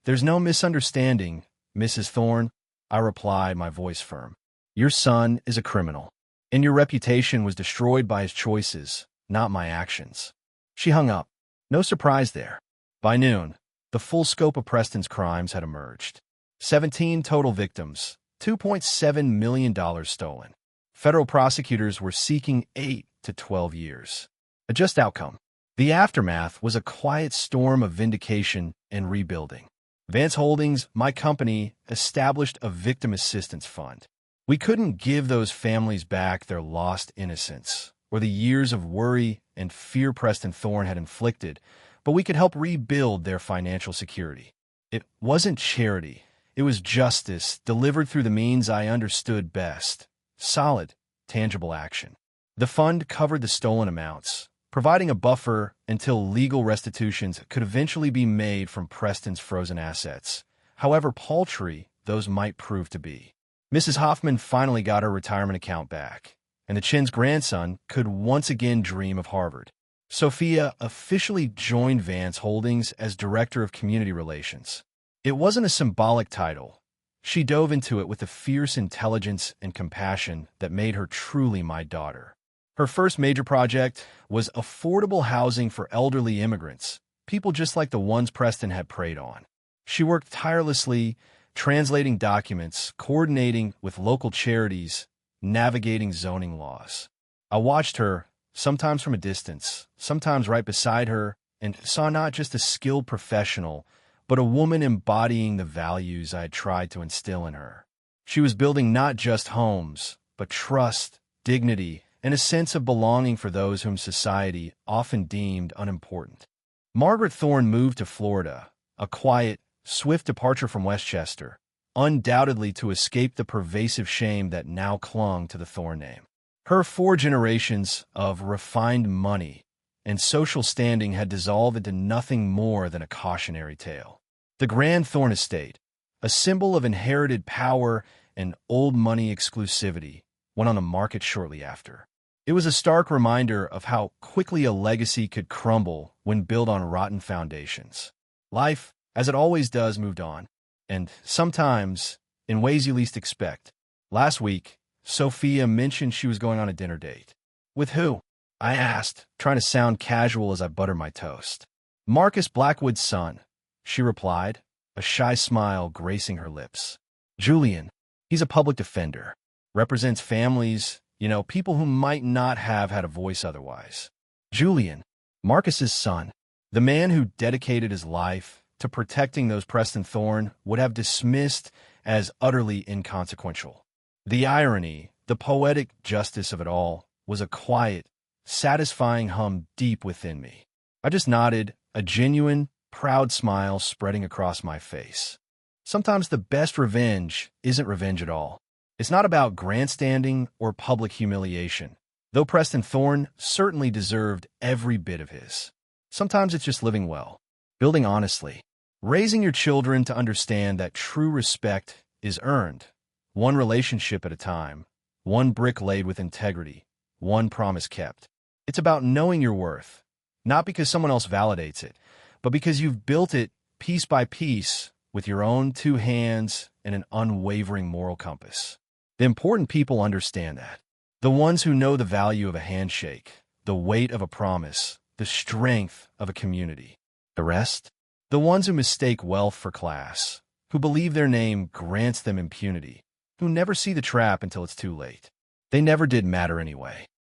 There's no misunderstanding, Mrs. Thorne, I replied, my voice firm. Your son is a criminal, and your reputation was destroyed by his choices, not my actions. She hung up. No surprise there. By noon, the full scope of Preston's crimes had emerged. 17 total victims, $2.7 million stolen. Federal prosecutors were seeking 8 to 12 years. A just outcome. The aftermath was a quiet storm of vindication and rebuilding. Vance Holdings, my company, established a victim assistance fund. We couldn't give those families back their lost innocence or the years of worry and fear Preston Thorne had inflicted, but we could help rebuild their financial security. It wasn't charity. It was justice delivered through the means I understood best. Solid, tangible action. The fund covered the stolen amounts, providing a buffer until legal restitutions could eventually be made from Preston's frozen assets, however paltry those might prove to be. Mrs. Hoffman finally got her retirement account back, and the Chin's grandson could once again dream of Harvard. Sophia officially joined Vance Holdings as Director of Community Relations. It wasn't a symbolic title. She dove into it with a fierce intelligence and compassion that made her truly my daughter. Her first major project was affordable housing for elderly immigrants, people just like the ones Preston had preyed on. She worked tirelessly, translating documents, coordinating with local charities, navigating zoning laws. I watched her, sometimes from a distance, sometimes right beside her, and saw not just a skilled professional, but a woman embodying the values I had tried to instill in her. She was building not just homes, but trust, dignity, and a sense of belonging for those whom society often deemed unimportant. Margaret Thorne moved to Florida, a quiet, swift departure from Westchester, undoubtedly to escape the pervasive shame that now clung to the Thorne name. Her 4 generations of refined money and social standing had dissolved into nothing more than a cautionary tale. The Grand Thorne Estate, a symbol of inherited power and old money exclusivity, went on the market shortly after. It was a stark reminder of how quickly a legacy could crumble when built on rotten foundations. Life, as it always does, moved on, and sometimes in ways you least expect. Last week, Sophia mentioned she was going on a dinner date. With who? I asked, trying to sound casual as I buttered my toast. Marcus Blackwood's son, she replied, a shy smile gracing her lips. Julian, he's a public defender, represents families, people who might not have had a voice otherwise. Julian, Marcus's son, the man who dedicated his life to protecting those Preston Thorne would have dismissed as utterly inconsequential. The irony, the poetic justice of it all, was a quiet, satisfying hum deep within me. I just nodded, a genuine, proud smile spreading across my face. Sometimes the best revenge isn't revenge at all. It's not about grandstanding or public humiliation, though Preston Thorne certainly deserved every bit of his. Sometimes it's just living well, building honestly, raising your children to understand that true respect is earned, one relationship at a time, one brick laid with integrity, one promise kept. It's about knowing your worth, not because someone else validates it, but because you've built it piece by piece with your own two hands and an unwavering moral compass. The important people understand that. The ones who know the value of a handshake, the weight of a promise, the strength of a community. The rest? The ones who mistake wealth for class, who believe their name grants them impunity, who never see the trap until it's too late. They never did matter anyway.